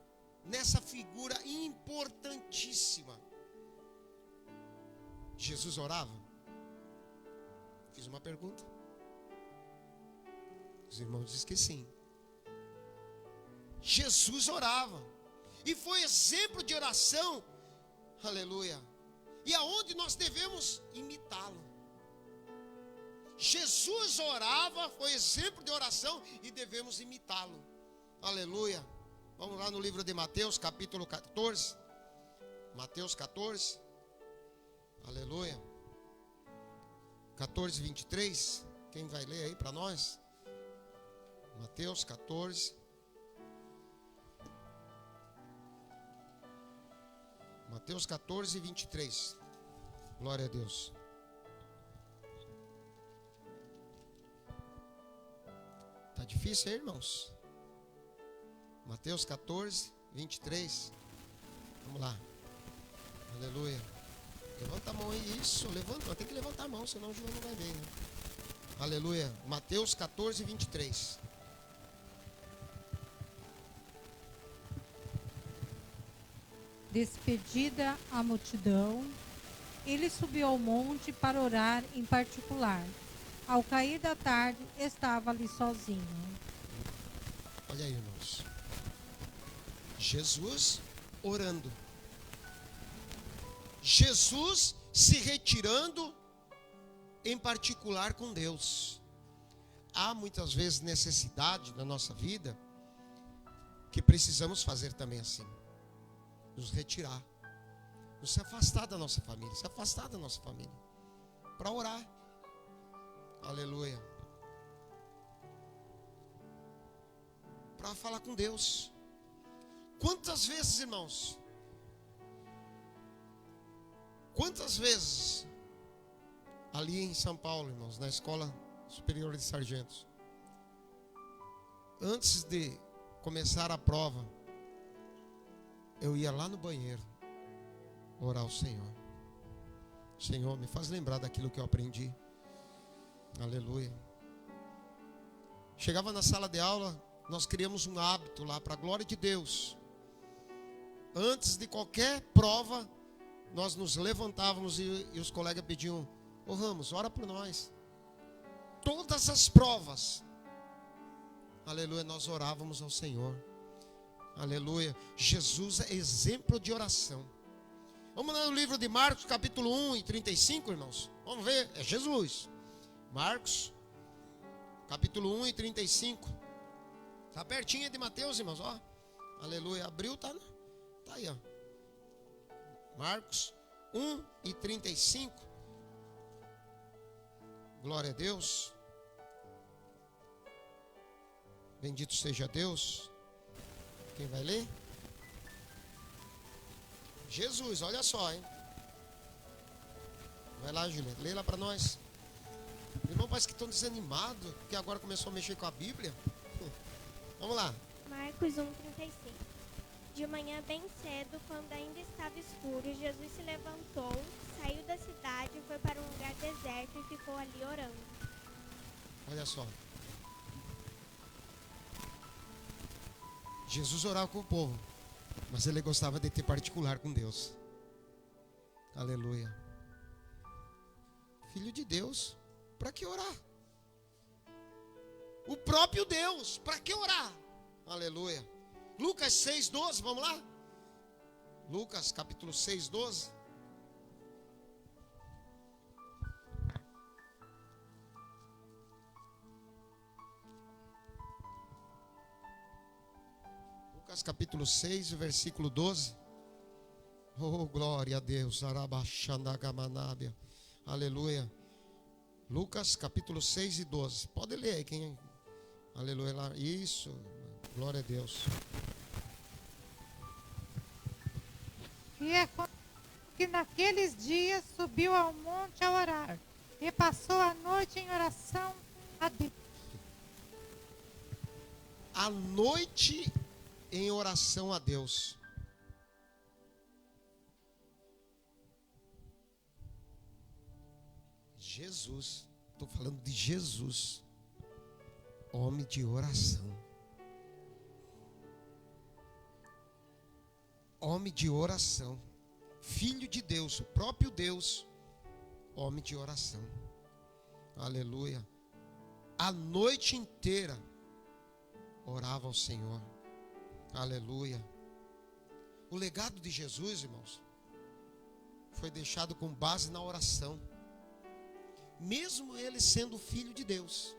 nessa figura importantíssima. Jesus orava? Fiz uma pergunta. Os irmãos dizem que sim. Jesus orava, e foi exemplo de oração. Aleluia. E aonde nós devemos imitá-lo. Jesus orava, foi exemplo de oração, e devemos imitá-lo. Aleluia. Vamos lá no livro de Mateus, capítulo 14. Mateus 14. Aleluia. 14, 23. Quem vai ler aí para nós? Mateus 14. Mateus 14, 23. Glória a Deus. Tá difícil aí, irmãos? Mateus 14, 23. Vamos lá. Aleluia. Levanta a mão aí. Isso, levanta. Tem que levantar a mão, senão o João não vai ver, né? Aleluia. Mateus 14, 23. Despedida a multidão, ele subiu ao monte para orar em particular. Ao cair da tarde, estava ali sozinho. Olha aí, irmãos. Jesus orando. Jesus se retirando em particular com Deus. há muitas vezes necessidade na nossa vida que precisamos fazer também assim. Nos retirar. Nos se afastar da nossa família. Se afastar da nossa família. Para orar. Aleluia. Para falar com Deus. Quantas vezes, irmãos? Quantas vezes ali em São Paulo, irmãos, na Escola Superior de Sargentos, antes de começar a prova, eu ia lá no banheiro orar ao Senhor. Senhor, me faz lembrar daquilo que eu aprendi. Aleluia. Chegava na sala de aula, nós criamos um hábito lá, para a glória de Deus. Antes de qualquer prova, nós nos levantávamos e os colegas pediam: ô Ramos, ora por nós. Todas as provas, aleluia, nós orávamos ao Senhor. Aleluia. Jesus é exemplo de oração. Vamos lá no livro de Marcos, capítulo 1 e 35, irmãos. Vamos ver, é Jesus. Marcos, capítulo 1 e 35. Está pertinho de Mateus, irmãos, ó. Aleluia, abriu, tá aí, ó. Marcos 1 e 35. Glória a Deus. Bendito seja Deus. Quem vai ler? Jesus, olha só, hein? Vai lá, Julieta, lê lá para nós. Irmão, parece que estão desanimados, porque agora começou a mexer com a Bíblia. Vamos lá. Marcos 1,35. De manhã bem cedo, quando ainda estava escuro, Jesus se levantou, saiu da cidade, foi para um lugar deserto e ficou ali orando. Olha só. Jesus orava com o povo, mas ele gostava de ter particular com Deus. Aleluia. Filho de Deus, para que orar? O próprio Deus, para que orar? Aleluia. Lucas 6,12, vamos lá? Lucas capítulo 6,12. Lucas capítulo 6, versículo 12. Oh, glória a Deus. Aleluia. Lucas capítulo 6 e 12. Pode ler aí quem. Aleluia. Isso. Glória a Deus. E é que naqueles dias subiu ao monte a orar e passou a noite em oração a Deus. A noite em oração a Deus. Jesus, estou falando de Jesus, homem de oração. Homem de oração, filho de Deus, o próprio Deus, homem de oração. Aleluia. A noite inteira orava ao Senhor. Aleluia. O legado de Jesus, irmãos, foi deixado com base na oração. Mesmo ele sendo filho de Deus,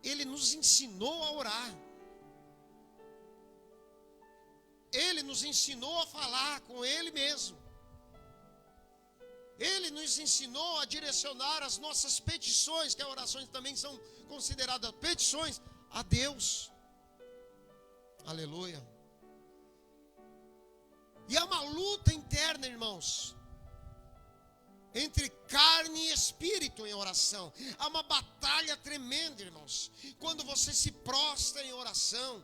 ele nos ensinou a orar. Ele nos ensinou a falar com ele mesmo. Ele nos ensinou a direcionar as nossas petições, que as orações também são consideradas petições, a Deus. Aleluia. E há uma luta interna, irmãos, entre carne e espírito em oração. Há uma batalha tremenda, irmãos, quando você se prostra em oração.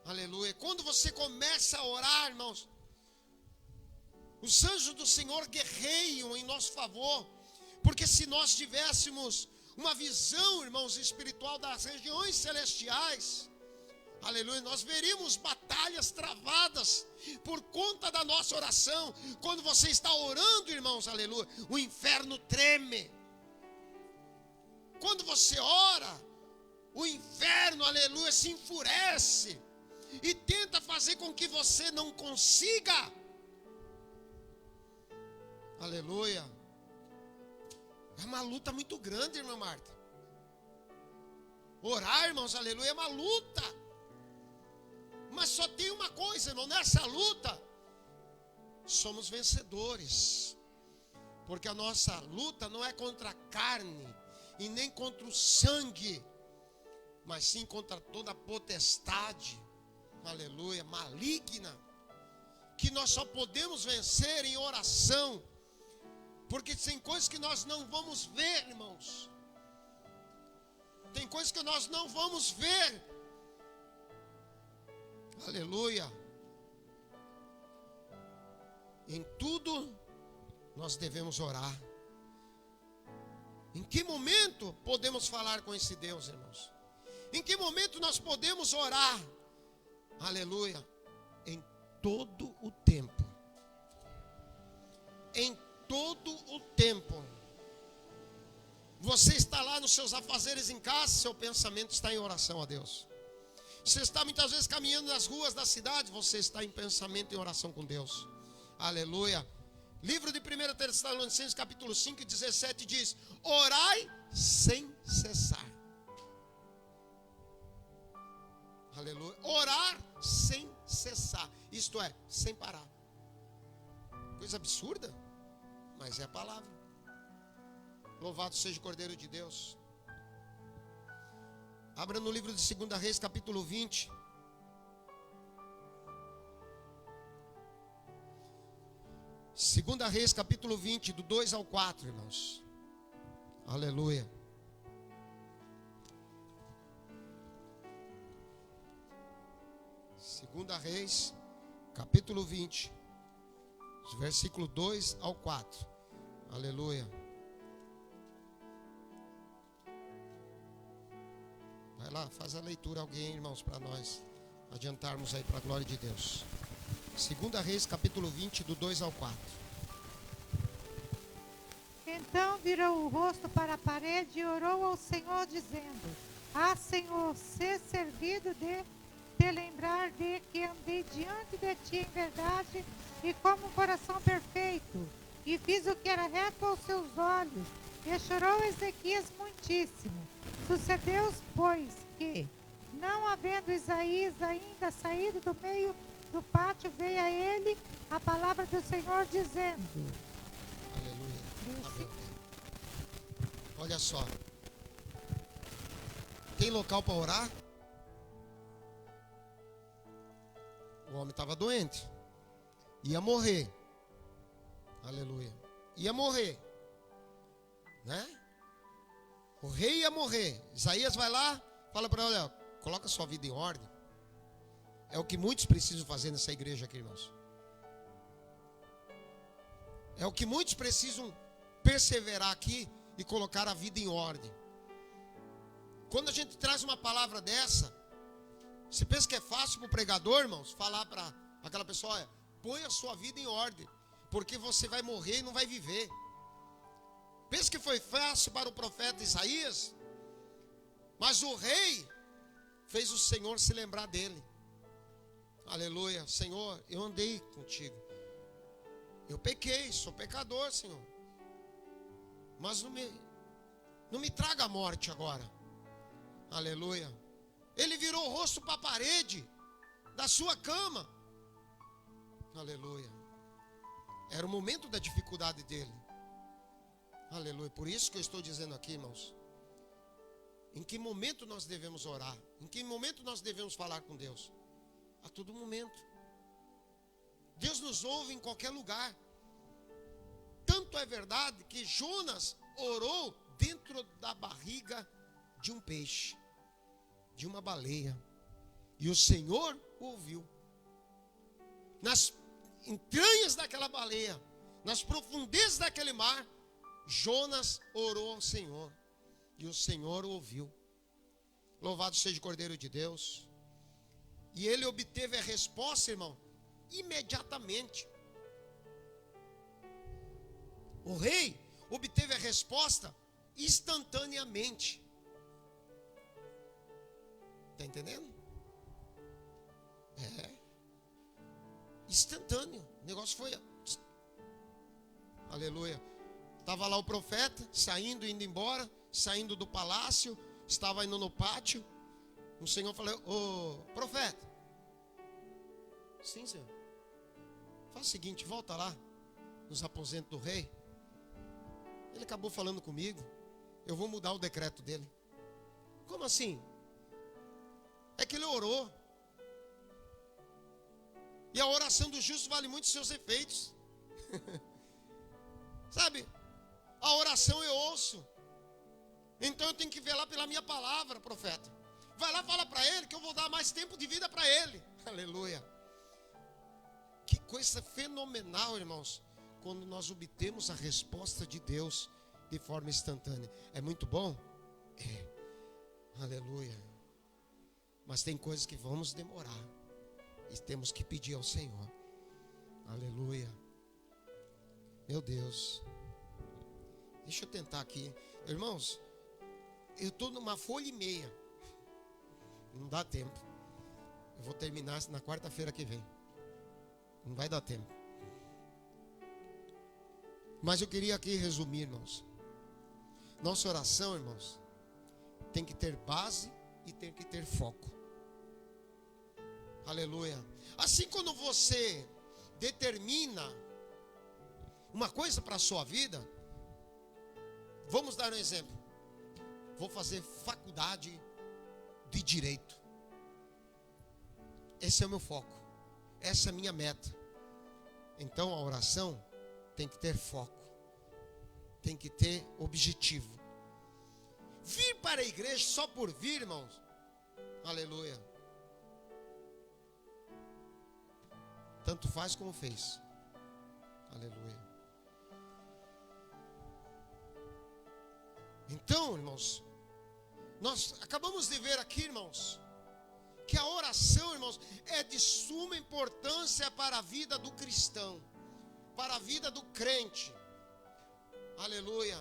Aleluia. Quando você começa a orar, irmãos, os anjos do Senhor guerreiam em nosso favor. Porque se nós tivéssemos uma visão, irmãos, espiritual das regiões celestiais, aleluia, nós veríamos batalhas travadas por conta da nossa oração. Quando você está orando, irmãos, aleluia, o inferno treme. Quando você ora, o inferno, aleluia, se enfurece e tenta fazer com que você não consiga. Aleluia. É uma luta muito grande, irmã Marta. Orar, irmãos, aleluia, é uma luta. Mas só tem uma coisa, irmão, nessa luta, somos vencedores. Porque a nossa luta não é contra a carne e nem contra o sangue, mas sim contra toda a potestade, aleluia, maligna, que nós só podemos vencer em oração. Porque tem coisas que nós não vamos ver, irmãos. Tem coisas que nós não vamos ver. Aleluia. Em tudo nós devemos orar. Em que momento podemos falar com esse Deus, irmãos? Em que momento nós podemos orar? Aleluia. Em todo o tempo. Em todo o tempo. Você está lá nos seus afazeres em casa, seu pensamento está em oração a Deus. Você está muitas vezes caminhando nas ruas da cidade, você está em pensamento e oração com Deus. Aleluia. Livro de 1 Tessalonicenses capítulo 5, 17 diz: orai sem cessar. Aleluia. Orar sem cessar. Isto é, sem parar. Coisa absurda, mas é a palavra. Louvado seja o Cordeiro de Deus. Abra no livro de 2 Reis, capítulo 20. Segunda Reis, capítulo 20, do 2 ao 4, irmãos. Aleluia. Segunda Reis, capítulo 20, versículo 2 ao 4. Aleluia. Vai lá, faz a leitura alguém, irmãos, para nós adiantarmos aí para a glória de Deus. Segunda Reis, capítulo 20, do 2 ao 4. Então virou o rosto para a parede e orou ao Senhor, dizendo: Ah, Senhor, sê servido de te lembrar de que andei diante de ti em verdade e como um coração perfeito, e fiz o que era reto aos seus olhos. E chorou Ezequias muitíssimo. Sucedeu, pois, que, não havendo Isaías ainda saído do meio do pátio, veio a ele a palavra do Senhor, dizendo: Aleluia. Amém. Olha só. Tem local para orar? O homem estava doente. Ia morrer. Aleluia. Ia morrer. Né? O rei ia morrer. Isaías vai lá, fala para ele: coloca sua vida em ordem. É o que muitos precisam fazer nessa igreja aqui, irmãos. É o que muitos precisam perseverar aqui e colocar a vida em ordem. Quando a gente traz uma palavra dessa, você pensa que é fácil para o pregador, irmãos, falar para aquela pessoa: olha, põe a sua vida em ordem, porque você vai morrer e não vai viver. Pensa que foi fácil para o profeta Isaías? Mas o rei fez o Senhor se lembrar dele. Aleluia. Senhor, eu andei contigo. Eu pequei, sou pecador, Senhor. Mas não me traga a morte agora. Aleluia. Ele virou o rosto para a parede da sua cama. Aleluia. Era o momento da dificuldade dele. Aleluia. Por isso que eu estou dizendo aqui, irmãos, em que momento nós devemos orar? Em que momento nós devemos falar com Deus? A todo momento. Deus nos ouve em qualquer lugar. Tanto é verdade que Jonas orou dentro da barriga de um peixe, de uma baleia, e o Senhor ouviu. Nas entranhas daquela baleia, nas profundezas daquele mar, Jonas orou ao Senhor, e o Senhor ouviu. Louvado seja o Cordeiro de Deus. E ele obteve a resposta, irmão, imediatamente. O rei obteve a resposta instantaneamente. Está entendendo? É. Instantâneo. O negócio foi. Aleluia. Estava lá o profeta, saindo, indo embora, saindo do palácio, estava indo no pátio. O Senhor falou: ô profeta. Sim, Senhor. Faz o seguinte, volta lá nos aposentos do rei. Ele acabou falando comigo. Eu vou mudar o decreto dele. Como assim? É que ele orou. E a oração do justo vale muito os seus efeitos. Sabe? A oração eu ouço. Então eu tenho que velar pela minha palavra, profeta. Vai lá, fala para ele que eu vou dar mais tempo de vida para ele. Aleluia. Que coisa fenomenal, irmãos, quando nós obtemos a resposta de Deus de forma instantânea. É muito bom? É. Aleluia. Mas tem coisas que vamos demorar. E temos que pedir ao Senhor. Aleluia. Meu Deus. Deixa eu tentar aqui. Irmãos, eu estou numa folha e meia. Não dá tempo. Eu vou terminar na quarta-feira que vem. Não vai dar tempo. Mas eu queria aqui resumir, irmãos. Nossa oração, irmãos, tem que ter base e tem que ter foco. Aleluia. Assim, quando você determina uma coisa para a sua vida, vamos dar um exemplo. Vou fazer faculdade de direito. Esse é o meu foco. Essa é a minha meta. Então a oração tem que ter foco. Tem que ter objetivo. Vir para a igreja só por vir, irmãos. Aleluia. Tanto faz como fez. Aleluia. Então, irmãos, nós acabamos de ver aqui, irmãos, que a oração, irmãos, é de suma importância para a vida do cristão, para a vida do crente. Aleluia.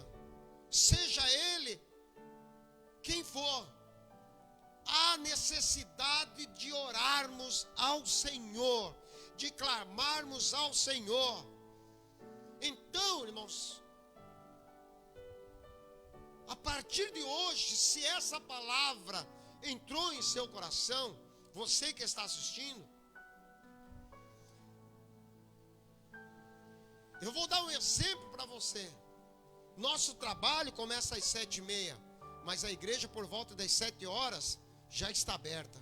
Seja ele quem for, há necessidade de orarmos ao Senhor, de clamarmos ao Senhor. Então, irmãos, a partir de hoje, se essa palavra entrou em seu coração, você que está assistindo, eu vou dar um exemplo para você. Nosso trabalho começa às 7h30, mas a igreja por volta das 7 horas já está aberta.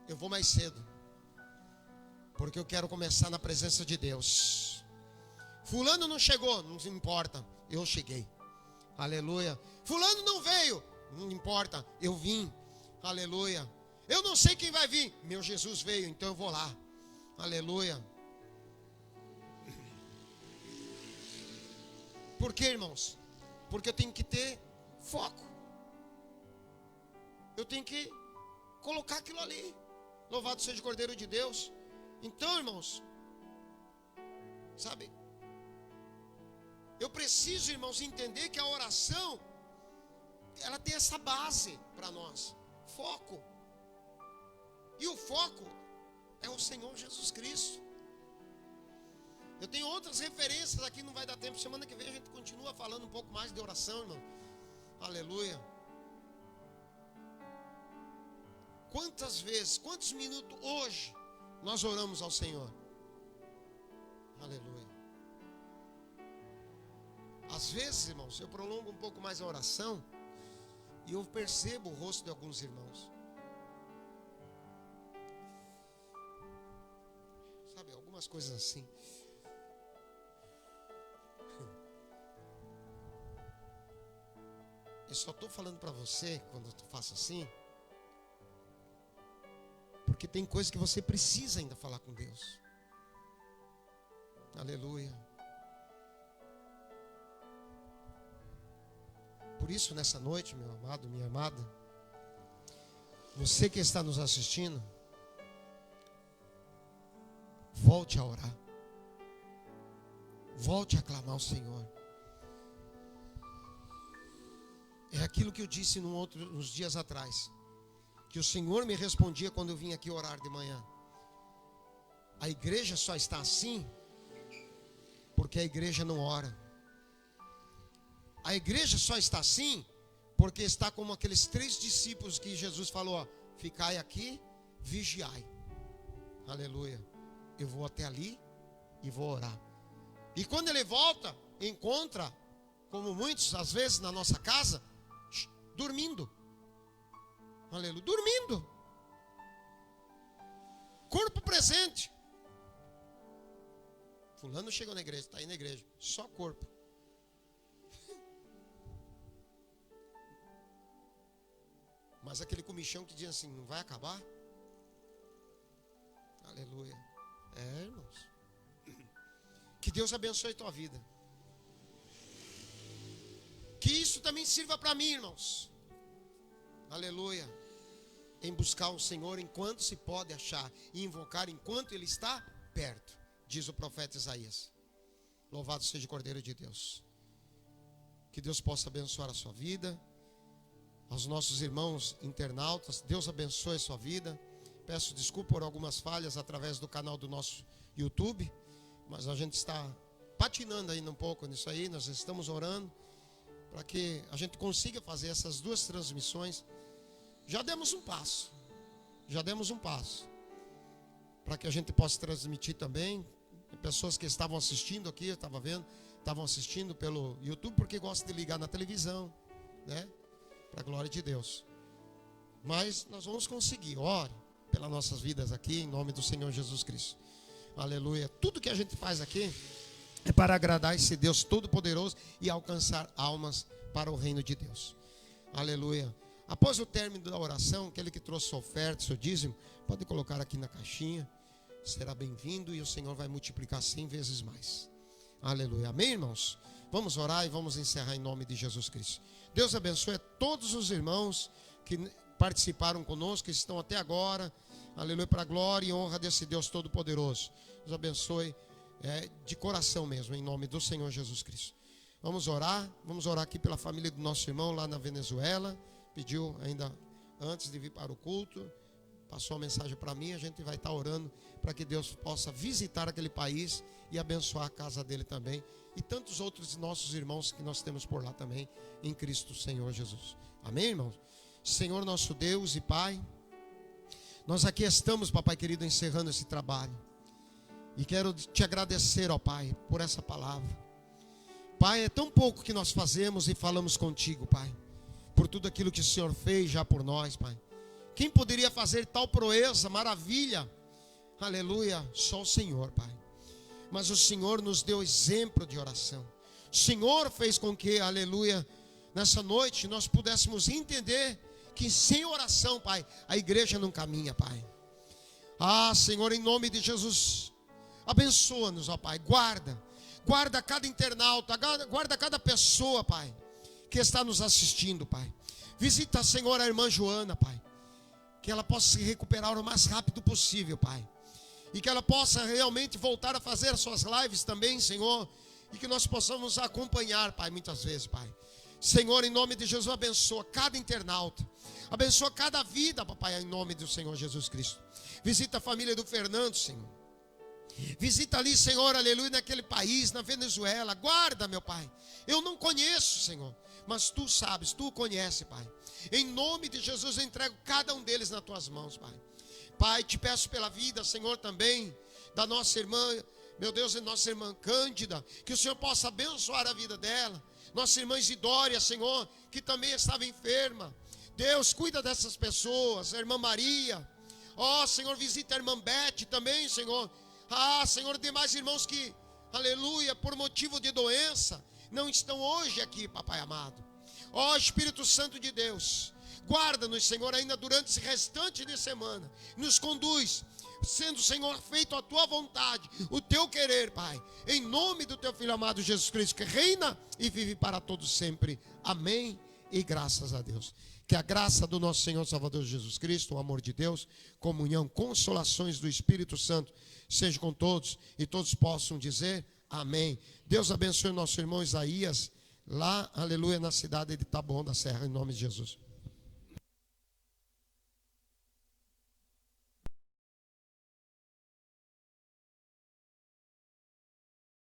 Eu vou mais cedo, porque eu quero começar na presença de Deus. Fulano não chegou, não importa, eu cheguei. Aleluia. Fulano não veio, não importa, eu vim. Aleluia. Eu não sei quem vai vir, meu Jesus veio, então eu vou lá. Aleluia. Por quê, irmãos? Porque eu tenho que ter foco. Eu tenho que colocar aquilo ali. Louvado seja o Cordeiro de Deus. Então, irmãos, sabe, eu preciso, irmãos, entender que a oração, ela tem essa base para nós. Foco. E o foco é o Senhor Jesus Cristo. Eu tenho outras referências aqui, não vai dar tempo. Semana que vem a gente continua falando um pouco mais de oração, irmão. Aleluia. Quantas vezes, quantos minutos hoje nós oramos ao Senhor? Aleluia. Às vezes, irmãos, eu prolongo um pouco mais a oração e eu percebo o rosto de alguns irmãos. Sabe, algumas coisas assim. Eu só estou falando para você, quando eu faço assim, porque tem coisas que você precisa ainda falar com Deus. Aleluia. Por isso, nessa noite, meu amado, minha amada, você que está nos assistindo, volte a orar. Volte a clamar ao Senhor. É aquilo que eu disse uns dias atrás, que o Senhor me respondia quando eu vim aqui orar de manhã. A igreja só está assim Porque a igreja não ora. A igreja só está assim porque está como aqueles 3 discípulos que Jesus falou, ó, ficai aqui, vigiai. Aleluia. Eu vou até ali e vou orar. E quando ele volta, encontra, como muitos às vezes na nossa casa, dormindo. Aleluia, dormindo. Corpo presente. Fulano chegou na igreja, está aí na igreja, só corpo. Mas aquele comichão que diz assim, não vai acabar? Aleluia. Irmãos. Que Deus abençoe a tua vida. Que isso também sirva para mim, irmãos. Aleluia. Em buscar o Senhor enquanto se pode achar, e invocar enquanto Ele está perto, diz o profeta Isaías. Louvado seja o Cordeiro de Deus. Que Deus possa abençoar a sua vida. Aos nossos irmãos internautas, Deus abençoe a sua vida. Peço desculpa por algumas falhas através do canal do nosso YouTube, mas a gente está patinando ainda um pouco nisso aí. Nós estamos orando para que a gente consiga fazer essas 2 transmissões. Já demos um passo para que a gente possa transmitir também. Pessoas que estavam assistindo aqui, eu estava vendo, estavam assistindo pelo YouTube porque gostam de ligar na televisão, né? Para a glória de Deus. Mas nós vamos conseguir. Ore pelas nossas vidas aqui, em nome do Senhor Jesus Cristo. Aleluia. Tudo que a gente faz aqui é para agradar esse Deus Todo-Poderoso e alcançar almas para o reino de Deus. Aleluia. Após o término da oração, aquele que trouxe sua oferta, seu dízimo, pode colocar aqui na caixinha. Será bem-vindo e o Senhor vai multiplicar 100 vezes mais. Aleluia. Amém, irmãos? Vamos orar e vamos encerrar em nome de Jesus Cristo. Deus abençoe a todos os irmãos que participaram conosco, que estão até agora. Aleluia, para a glória e honra desse Deus Todo-Poderoso. Deus abençoe de coração mesmo, em nome do Senhor Jesus Cristo. Vamos orar aqui pela família do nosso irmão lá na Venezuela. Pediu ainda antes de vir para o culto, passou uma mensagem para mim. A gente vai estar orando para que Deus possa visitar aquele país e abençoar a casa dele também, e tantos outros nossos irmãos que nós temos por lá também, em Cristo Senhor Jesus. Amém, irmãos? Senhor nosso Deus e Pai, nós aqui estamos, papai querido, encerrando esse trabalho, e quero te agradecer, ó Pai, por essa palavra. Pai, é tão pouco que nós fazemos e falamos contigo, Pai, por tudo aquilo que o Senhor fez já por nós, Pai. Quem poderia fazer tal proeza, maravilha? Aleluia, só o Senhor, Pai. Mas o Senhor nos deu exemplo de oração. O Senhor fez com que, aleluia, nessa noite nós pudéssemos entender que sem oração, Pai, a igreja não caminha, Pai. Ah, Senhor, em nome de Jesus, abençoa-nos, ó Pai. Guarda cada internauta, guarda cada pessoa, Pai, que está nos assistindo, Pai. Visita, Senhor, a irmã Joana, Pai, que ela possa se recuperar o mais rápido possível, Pai, e que ela possa realmente voltar a fazer as suas lives também, Senhor, e que nós possamos acompanhar, Pai, muitas vezes, Pai. Senhor, em nome de Jesus, abençoa cada internauta, abençoa cada vida, papai, em nome do Senhor Jesus Cristo. Visita a família do Fernando, Senhor. Visita ali, Senhor, aleluia, naquele país, na Venezuela. Guarda, meu Pai. Eu não conheço, Senhor, mas Tu sabes, Tu conhece, Pai. Em nome de Jesus, eu entrego cada um deles nas Tuas mãos, Pai. Pai, te peço pela vida, Senhor, também da nossa irmã, meu Deus, e nossa irmã Cândida, que o Senhor possa abençoar a vida dela. Nossa irmã Isidória, Senhor, que também estava enferma. Deus, cuida dessas pessoas. A irmã Maria. Ó, Senhor, visita a irmã Beth também, Senhor. Ah, Senhor, demais irmãos que, aleluia, por motivo de doença, não estão hoje aqui, papai amado. Ó, Espírito Santo de Deus, guarda-nos, Senhor, ainda durante esse restante de semana. Nos conduz, sendo, Senhor, feito a Tua vontade, o Teu querer, Pai. Em nome do Teu Filho amado Jesus Cristo, que reina e vive para todos sempre. Amém e graças a Deus. Que a graça do nosso Senhor Salvador Jesus Cristo, o amor de Deus, comunhão, consolações do Espírito Santo, seja com todos e todos possam dizer amém. Deus abençoe o nosso irmão Isaías, lá, aleluia, na cidade de Taboão da Serra, em nome de Jesus.